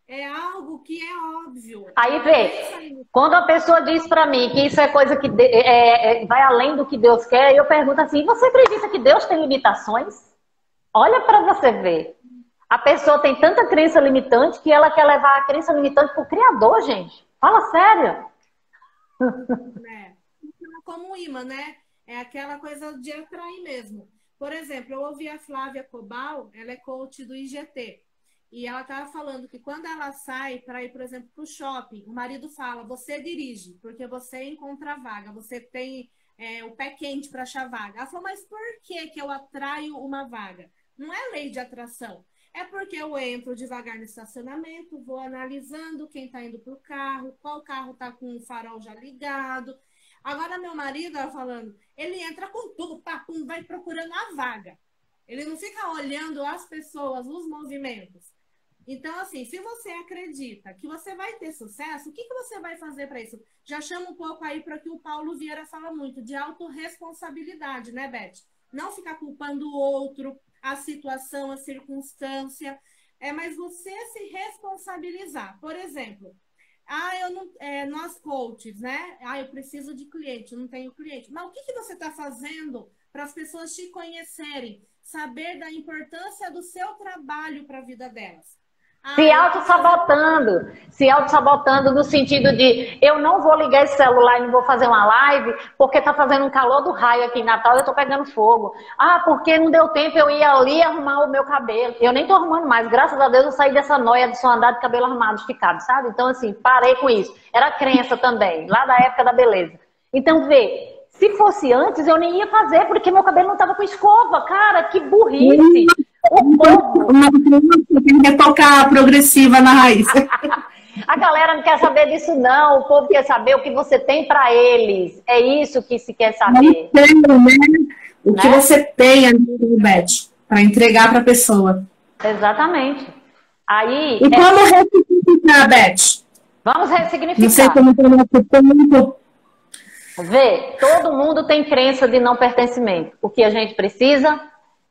É algo que é óbvio. Aí vê, Quando a pessoa diz para mim que isso é coisa que vai além do que Deus quer, eu pergunto assim, você acredita que Deus tem limitações? Olha para você ver. A pessoa tem tanta crença limitante que ela quer levar a crença limitante para o Criador, gente. Fala sério. Como um imã, né? É aquela coisa de atrair mesmo. Por exemplo, eu ouvi a Flávia Cobal, ela é coach do IGT. E ela estava falando que quando ela sai para ir, por exemplo, para o shopping, o marido fala, você dirige, porque você encontra a vaga, você tem o pé quente para achar vaga. Ela falou, mas por que eu atraio uma vaga? Não é lei de atração. É porque eu entro devagar no estacionamento, vou analisando quem está indo para o carro, qual carro está com o farol já ligado. Agora, meu marido, ela falando, ele entra com tudo, papum, vai procurando a vaga. Ele não fica olhando as pessoas, os movimentos. Então, assim, se você acredita que você vai ter sucesso, o que você vai fazer para isso? Já chama um pouco aí para o que o Paulo Vieira fala muito, de autorresponsabilidade, né, Beth? Não ficar culpando o outro, a situação, a circunstância, mas você se responsabilizar. Por exemplo, nós coaches, né? Eu preciso de cliente, eu não tenho cliente. Mas o que você está fazendo para as pessoas te conhecerem, saber da importância do seu trabalho para a vida delas? Se auto-sabotando no sentido de eu não vou ligar esse celular e não vou fazer uma live porque tá fazendo um calor do raio aqui em Natal e eu tô pegando fogo. Porque não deu tempo, eu ia ali arrumar o meu cabelo. Eu nem tô arrumando mais, graças a Deus eu saí dessa noia de só andar de cabelo arrumado, esticado, sabe? Então assim, parei com isso. Era crença também, lá da época da beleza. Então se fosse antes eu nem ia fazer porque meu cabelo não tava com escova, cara, que burrice. Tem que tocar progressiva na raiz. A galera não quer saber disso, não. O povo quer saber o que você tem para eles. É isso que se quer saber. O que você tem ali, Beth, para entregar para a pessoa. Exatamente. Aí. E como ressignificar, Beth? Vamos ressignificar. Não sei como Vê, todo mundo tem crença de não pertencimento. O que a gente precisa?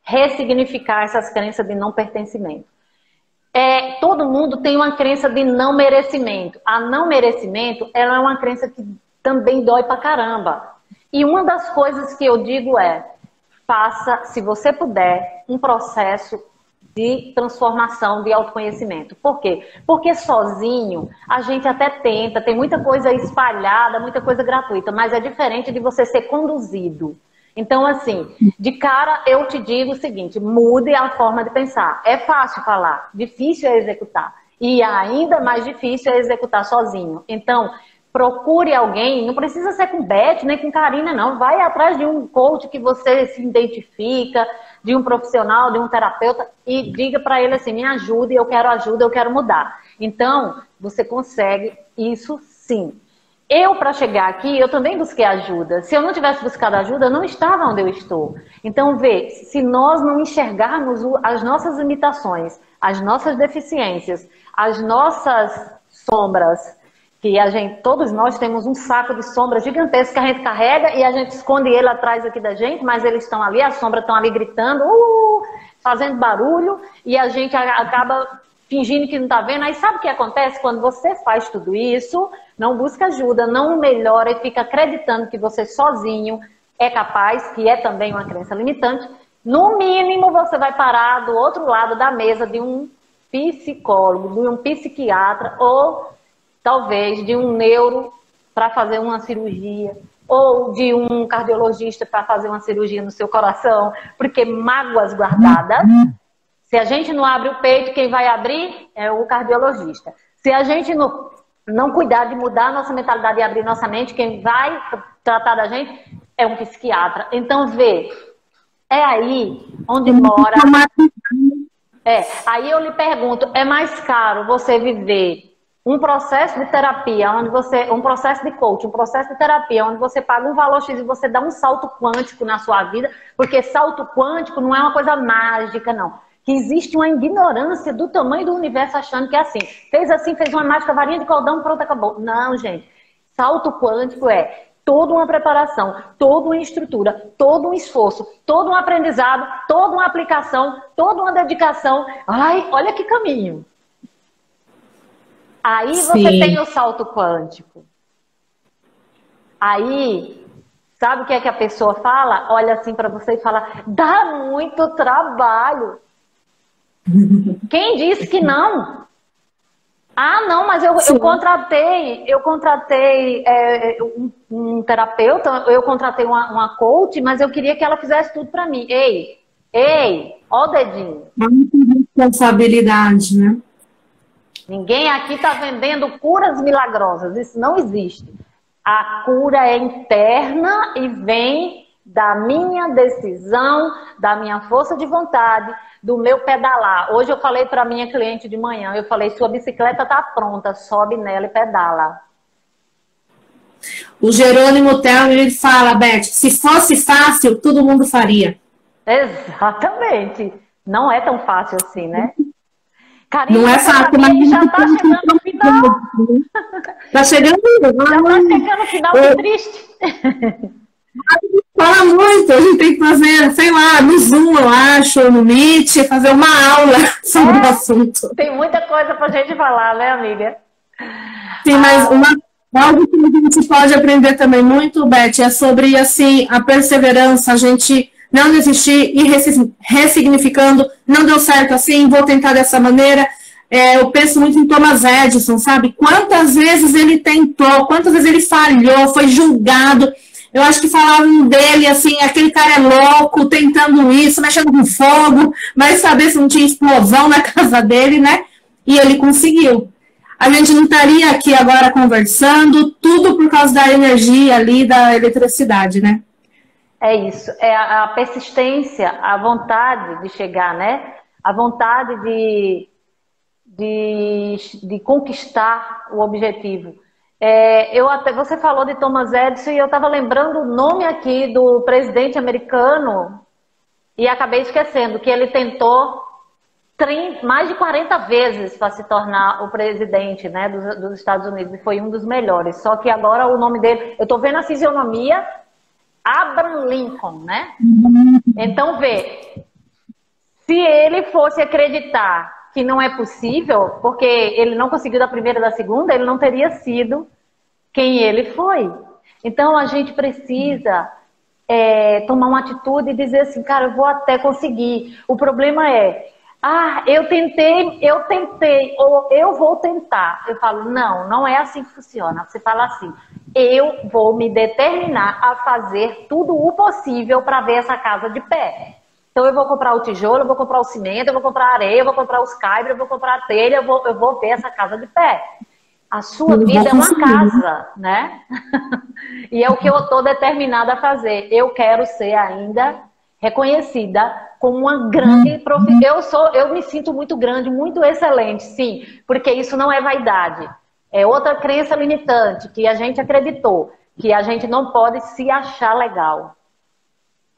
Ressignificar essas crenças de não pertencimento. Todo mundo tem uma crença de não merecimento. A não merecimento, ela é uma crença que também dói pra caramba. E uma das coisas que eu digo faça, se você puder, um processo de transformação, de autoconhecimento. Por quê? Porque sozinho a gente até tenta, tem muita coisa espalhada, muita coisa gratuita, mas é diferente de você ser conduzido. Então, assim, de cara eu te digo o seguinte, mude a forma de pensar. É fácil falar, difícil é executar. E ainda mais difícil é executar sozinho. Então, procure alguém, não precisa ser com Beth, nem com Karina, não. Vai atrás de um coach que você se identifica, de um profissional, de um terapeuta, e diga para ele assim, me ajude, eu quero mudar. Então, você consegue isso sim. Para chegar aqui, eu também busquei ajuda. Se eu não tivesse buscado ajuda, eu não estava onde eu estou. Então, se nós não enxergarmos as nossas limitações, as nossas deficiências, as nossas sombras, que todos nós temos um saco de sombras gigantesco que a gente carrega e a gente esconde ele atrás aqui da gente, mas eles estão ali, as sombras estão ali gritando, fazendo barulho, e a gente acaba fingindo que não está vendo. Aí sabe o que acontece? Quando você faz tudo isso, não busca ajuda, não melhora e fica acreditando que você sozinho é capaz, que é também uma crença limitante, no mínimo você vai parar do outro lado da mesa de um psicólogo, de um psiquiatra ou talvez de um neuro para fazer uma cirurgia ou de um cardiologista para fazer uma cirurgia no seu coração, porque mágoas guardadas, se a gente não abre o peito, quem vai abrir é o cardiologista. Se a gente não cuidar de mudar a nossa mentalidade e abrir nossa mente, quem vai tratar da gente é um psiquiatra. Então, é aí onde mora... Aí eu lhe pergunto, é mais caro você viver um processo de terapia, um processo de coaching, um processo de terapia, onde você paga um valor X e você dá um salto quântico na sua vida, porque salto quântico não é uma coisa mágica, não. Que existe uma ignorância do tamanho do universo achando que é assim. Fez uma mágica, varinha de cordão, pronto, acabou. Não, gente. Salto quântico é toda uma preparação, toda uma estrutura, todo um esforço, todo um aprendizado, toda uma aplicação, toda uma dedicação. Ai, olha que caminho. Aí você tem o salto quântico. Aí, sabe o que é que a pessoa fala? Olha assim para você e fala, dá muito trabalho. Quem disse que não? Ah, não, mas eu contratei um terapeuta, eu contratei uma coach, mas eu queria que ela fizesse tudo para mim. Ei, ó o dedinho. Muita responsabilidade, né? Ninguém aqui está vendendo curas milagrosas, isso não existe. A cura é interna e vem da minha decisão, da minha força de vontade, do meu pedalar. Hoje eu falei para minha cliente de manhã, eu falei, sua bicicleta está pronta, sobe nela e pedala. O Jerônimo Teller, ele fala, Beth, se fosse fácil, todo mundo faria. Exatamente. Não é tão fácil assim, né? Karine, não é fácil, mas já está chegando no final. Está chegando no final, que triste. Fala muito, a gente tem que fazer, sei lá, no Zoom, eu acho, no Meet, fazer uma aula sobre o assunto. Tem muita coisa pra gente falar, né, amiga? Sim, mas algo que a gente pode aprender também muito, Beth, é sobre, assim, a perseverança, a gente não desistir e ressignificando, não deu certo assim, vou tentar dessa maneira. Eu penso muito em Thomas Edison, sabe? Quantas vezes ele tentou, quantas vezes ele falhou, foi julgado. Eu acho que falavam dele assim, aquele cara é louco, tentando isso, mexendo com fogo, mas saber se não tinha explosão na casa dele, né? E ele conseguiu. A gente não estaria aqui agora conversando, tudo por causa da energia ali, da eletricidade, né? É isso, é a persistência, a vontade de chegar, né? A vontade de conquistar o objetivo. Você falou de Thomas Edison e eu estava lembrando o nome aqui do presidente americano e acabei esquecendo que ele tentou mais de 40 vezes para se tornar o presidente, né, dos Estados Unidos, e foi um dos melhores. Só que agora o nome dele, eu estou vendo a fisionomia, Abraham Lincoln, né? Então vê, se ele fosse acreditar que não é possível, porque ele não conseguiu da primeira e da segunda, ele não teria sido quem ele foi. Então a gente precisa tomar uma atitude e dizer assim, cara, eu vou até conseguir. O problema é, eu tentei, ou eu vou tentar. Eu falo, não é assim que funciona. Você fala assim, eu vou me determinar a fazer tudo o possível para ver essa casa de pé. Então eu vou comprar o tijolo, eu vou comprar o cimento, eu vou comprar a areia, eu vou comprar os caibros, eu vou comprar a telha, eu vou ver essa casa de pé. A sua vida é uma casa, né? E é o que eu estou determinada a fazer. Eu quero ser ainda reconhecida como uma grande profissional. Eu me sinto muito grande, muito excelente, sim, porque isso não é vaidade. É outra crença limitante que a gente acreditou, que a gente não pode se achar legal.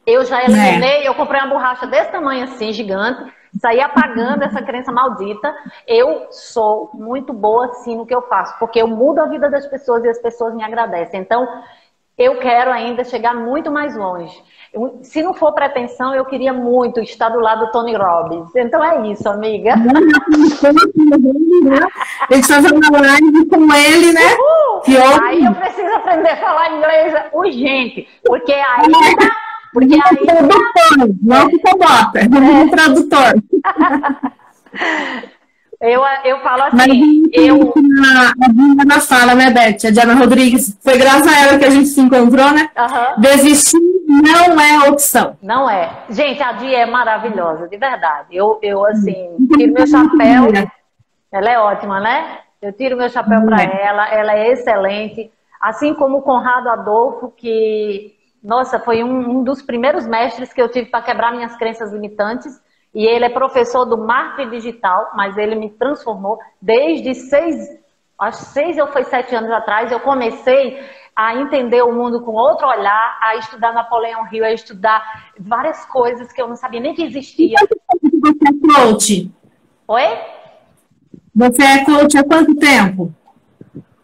Eu já eliminei, eu comprei uma borracha desse tamanho assim, gigante, saí apagando essa crença maldita. Eu sou muito boa assim no que eu faço, porque eu mudo a vida das pessoas e as pessoas me agradecem. Então, eu quero ainda chegar muito mais longe. Se não for pretensão, eu queria muito estar do lado do Tony Robbins. Então é isso, amiga. A gente faz uma live com ele, né? Aí eu preciso aprender a falar inglês urgente, porque ainda... Não que bota, é um tradutor. Eu falo assim, a Diana fala, né, Beth? A Diana Rodrigues, foi graças a ela que a gente se encontrou, né? Desistir não é opção. Não é. Gente, a Dia é maravilhosa, de verdade. Eu assim, tiro meu chapéu. Ela é ótima, né? Eu tiro meu chapéu para ela é excelente. Assim como o Conrado Adolfo, que, nossa, foi um dos primeiros mestres que eu tive para quebrar minhas crenças limitantes. E ele é professor do marketing digital, mas ele me transformou desde 6 ou 7 anos atrás. Eu comecei a entender o mundo com outro olhar, a estudar Napoleão Hill, a estudar várias coisas que eu não sabia nem que existia. Você é coach? Oi? Você é coach há quanto tempo?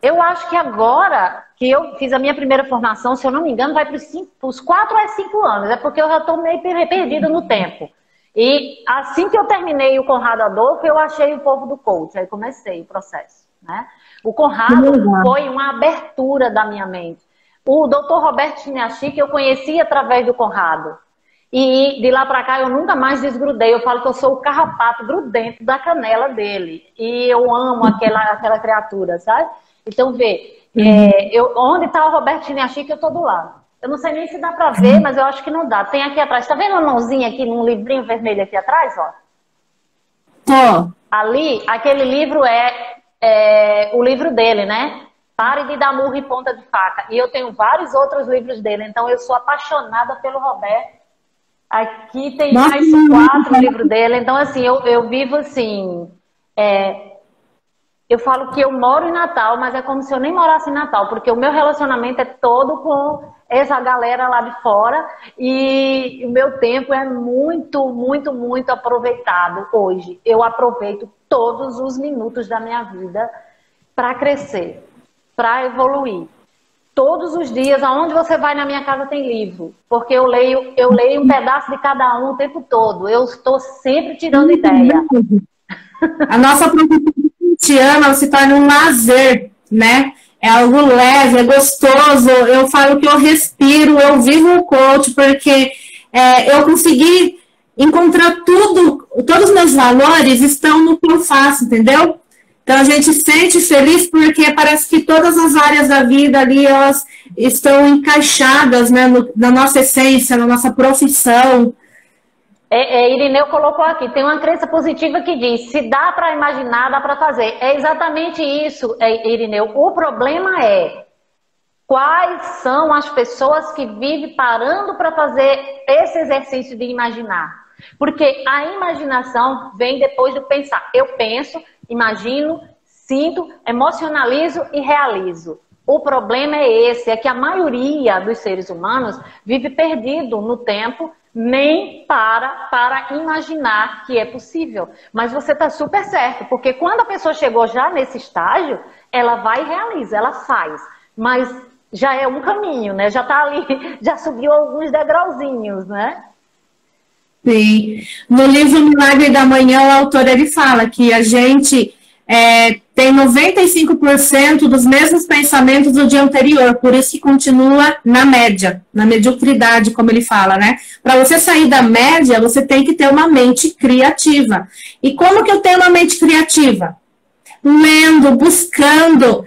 Eu acho que agora que eu fiz a minha primeira formação, se eu não me engano, vai para os 4 a 5 anos. É porque eu já estou meio perdida no tempo. E assim que eu terminei o Conrado Adolfo, eu achei o povo do coach. Aí comecei o processo, né? O Conrado foi uma abertura da minha mente. O doutor Roberto Chiniachi, que eu conheci através do Conrado. E de lá pra cá eu nunca mais desgrudei. Eu falo que eu sou o carrapato grudento da canela dele. E eu amo aquela criatura, sabe? Então, onde tá o Roberto Chiniachi que eu tô do lado. Eu não sei nem se dá pra ver, mas eu acho que não dá. Tem aqui atrás. Tá vendo a mãozinha aqui num livrinho vermelho aqui atrás, ó? Tô. Ali, aquele livro é o livro dele, né? Pare de dar murro em ponta de faca. E eu tenho vários outros livros dele. Então, eu sou apaixonada pelo Roberto. Aqui tem mais 4 livros dele. Então, assim, eu vivo assim... eu falo que eu moro em Natal, mas é como se eu nem morasse em Natal. Porque o meu relacionamento é todo com essa galera lá de fora. E o meu tempo é muito, muito, muito aproveitado hoje. Eu aproveito todos os minutos da minha vida para crescer, para evoluir. Todos os dias, aonde você vai na minha casa tem livro, porque eu leio um pedaço de cada um o tempo todo. Eu estou sempre tirando ideia. A nossa profissão cotidiana se torna um lazer, né? É algo leve, é gostoso. Eu falo que eu respiro, eu vivo o coach, porque eu consegui encontrar todos os meus valores estão no que eu faço, entendeu? Então, a gente se sente feliz porque parece que todas as áreas da vida ali, elas estão encaixadas, né, na nossa essência, na nossa profissão. Irineu colocou aqui, tem uma crença positiva que diz, se dá para imaginar, dá para fazer. É exatamente isso, Irineu. O problema é, quais são as pessoas que vivem parando para fazer esse exercício de imaginar? Porque a imaginação vem depois do pensar. Eu penso, imagino, sinto, emocionalizo e realizo. O problema é esse, é que a maioria dos seres humanos vive perdido no tempo, nem para imaginar que é possível. Mas você está super certo, porque quando a pessoa chegou já nesse estágio, ela vai e realiza, ela faz. Mas já é um caminho, né? Já está ali, já subiu alguns degrauzinhos, né? Sim. No livro Milagre da Manhã, o autor ele fala que a gente tem 95% dos mesmos pensamentos do dia anterior, por isso que continua na média, na mediocridade, como ele fala, né? Para você sair da média, você tem que ter uma mente criativa. E como que eu tenho uma mente criativa? Lendo, buscando.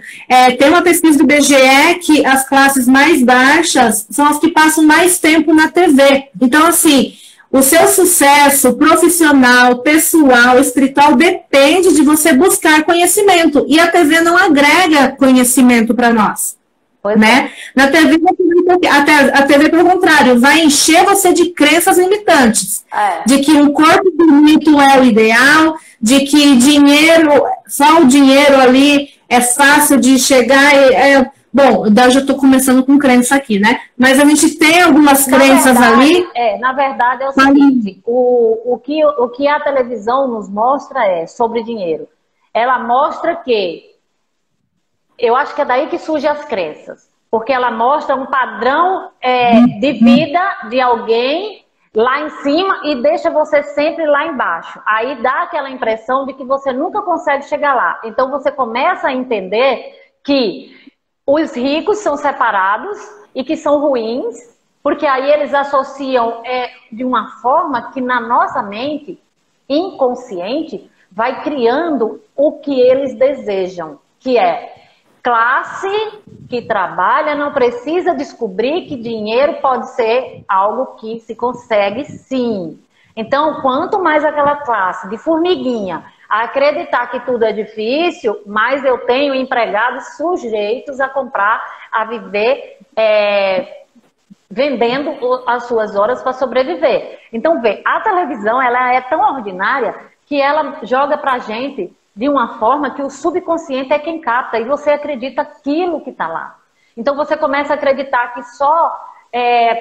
Tem uma pesquisa do IBGE que as classes mais baixas são as que passam mais tempo na TV. Então, assim, o seu sucesso profissional, pessoal, espiritual depende de você buscar conhecimento. E a TV não agrega conhecimento para nós. Né? Na TV, a TV, pelo contrário, vai encher você de crenças limitantes. De que um corpo bonito é o ideal, de que só o dinheiro ali é fácil de chegar. Bom, eu já estou começando com crença aqui, né? Mas a gente tem algumas crenças ali. Na verdade, é o seguinte: o que a televisão nos mostra é sobre dinheiro. Ela mostra que. Eu acho que é daí que surgem as crenças. Porque ela mostra um padrão de vida de alguém lá em cima e deixa você sempre lá embaixo. Aí dá aquela impressão de que você nunca consegue chegar lá. Então você começa a entender que os ricos são separados e que são ruins, porque aí eles associam de uma forma que na nossa mente inconsciente vai criando o que eles desejam, que é classe que trabalha, não precisa descobrir que dinheiro pode ser algo que se consegue sim. Então, quanto mais aquela classe de formiguinha acreditar que tudo é difícil, mais eu tenho empregados sujeitos a comprar, a viver, vendendo as suas horas para sobreviver. Então, a televisão ela é tão ordinária que ela joga pra gente de uma forma que o subconsciente é quem capta, e você acredita aquilo que está lá. Então você começa a acreditar que só,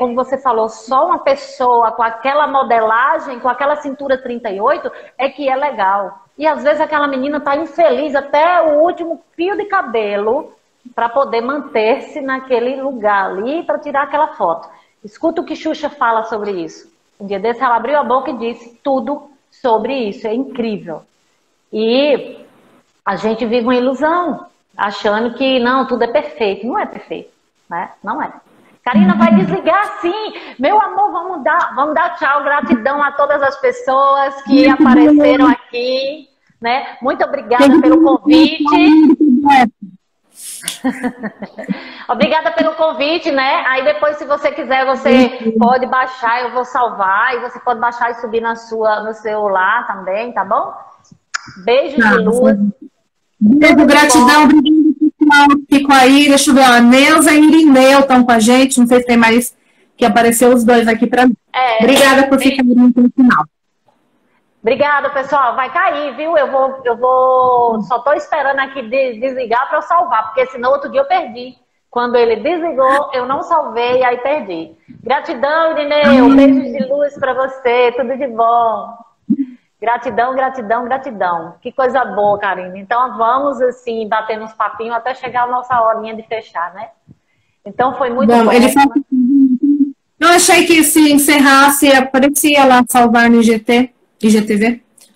como você falou, só uma pessoa com aquela modelagem, com aquela cintura 38, é que é legal. E às vezes aquela menina está infeliz até o último fio de cabelo para poder manter-se naquele lugar ali para tirar aquela foto. Escuta o que Xuxa fala sobre isso. Um dia desse ela abriu a boca e disse tudo sobre isso, é incrível. E a gente vive uma ilusão, achando que não, tudo é perfeito. Não é perfeito. né? Não é. Karina vai desligar sim. Meu amor, vamos dar tchau, gratidão a todas as pessoas que apareceram aqui, né? Muito obrigada pelo convite. Obrigada pelo convite, né? Aí depois, se você quiser, você pode baixar, eu vou salvar, e você pode baixar e subir no celular também, tá bom? Beijo de luz. Beijo, gratidão, obrigada, pessoal. Fico aí, deixa eu ver, a Neuza e Irineu estão com a gente, não sei se tem mais que apareceu os dois aqui para mim. Obrigada por ficar no final. Obrigada, pessoal. Vai cair, viu? Só tô esperando aqui desligar para eu salvar, porque senão outro dia eu perdi. Quando ele desligou, eu não salvei, aí perdi. Gratidão, Irineu. Beijos de luz para você. Tudo de bom. Gratidão, gratidão, gratidão. Que coisa boa, Karina. Então vamos assim, bater uns papinhos até chegar a nossa horinha de fechar, né? Então foi muito bom. Eu achei que se encerrasse, aparecia lá salvar no IGTV.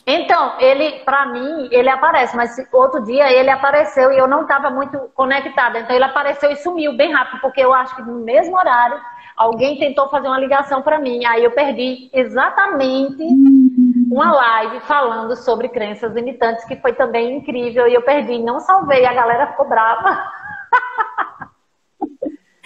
Então, para mim, ele aparece, mas outro dia ele apareceu e eu não estava muito conectada. Então ele apareceu e sumiu bem rápido, porque eu acho que no mesmo horário alguém tentou fazer uma ligação para mim. Aí eu perdi exatamente uma live falando sobre crenças limitantes, que foi também incrível, e eu perdi, não salvei, a galera ficou brava.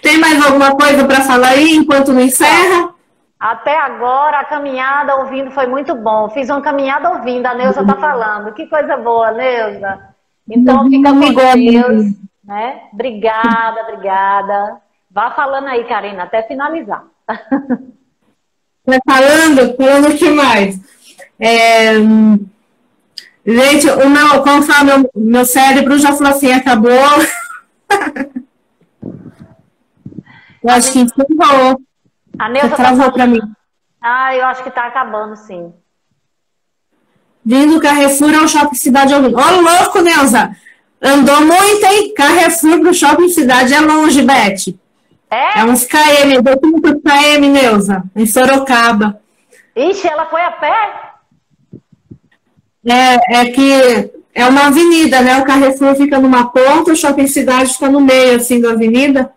Tem mais alguma coisa para falar aí enquanto não encerra? Até agora, a caminhada ouvindo foi muito bom. Fiz uma caminhada ouvindo, a Neuza tá falando. Que coisa boa, Neuza. Então, fica com Deus, né? Obrigada, obrigada. Vá falando aí, Karina, até finalizar. Falando o que mais? Gente, como fala, meu cérebro já falou assim, acabou. Eu acho que encerrou. A Neuza travou para mim. Eu acho que tá acabando, sim. Vindo Carrefour ao Shopping Cidade Ouvindo. Ô, louco, Neuza! Andou muito, hein? Carrefour pro Shopping Cidade é longe, Beth. É uns km, 30 km, Neuza, em Sorocaba. Ixi, ela foi a pé? É que é uma avenida, né? O Carrefour fica numa ponta, o Shopping Cidade fica no meio, assim, da avenida.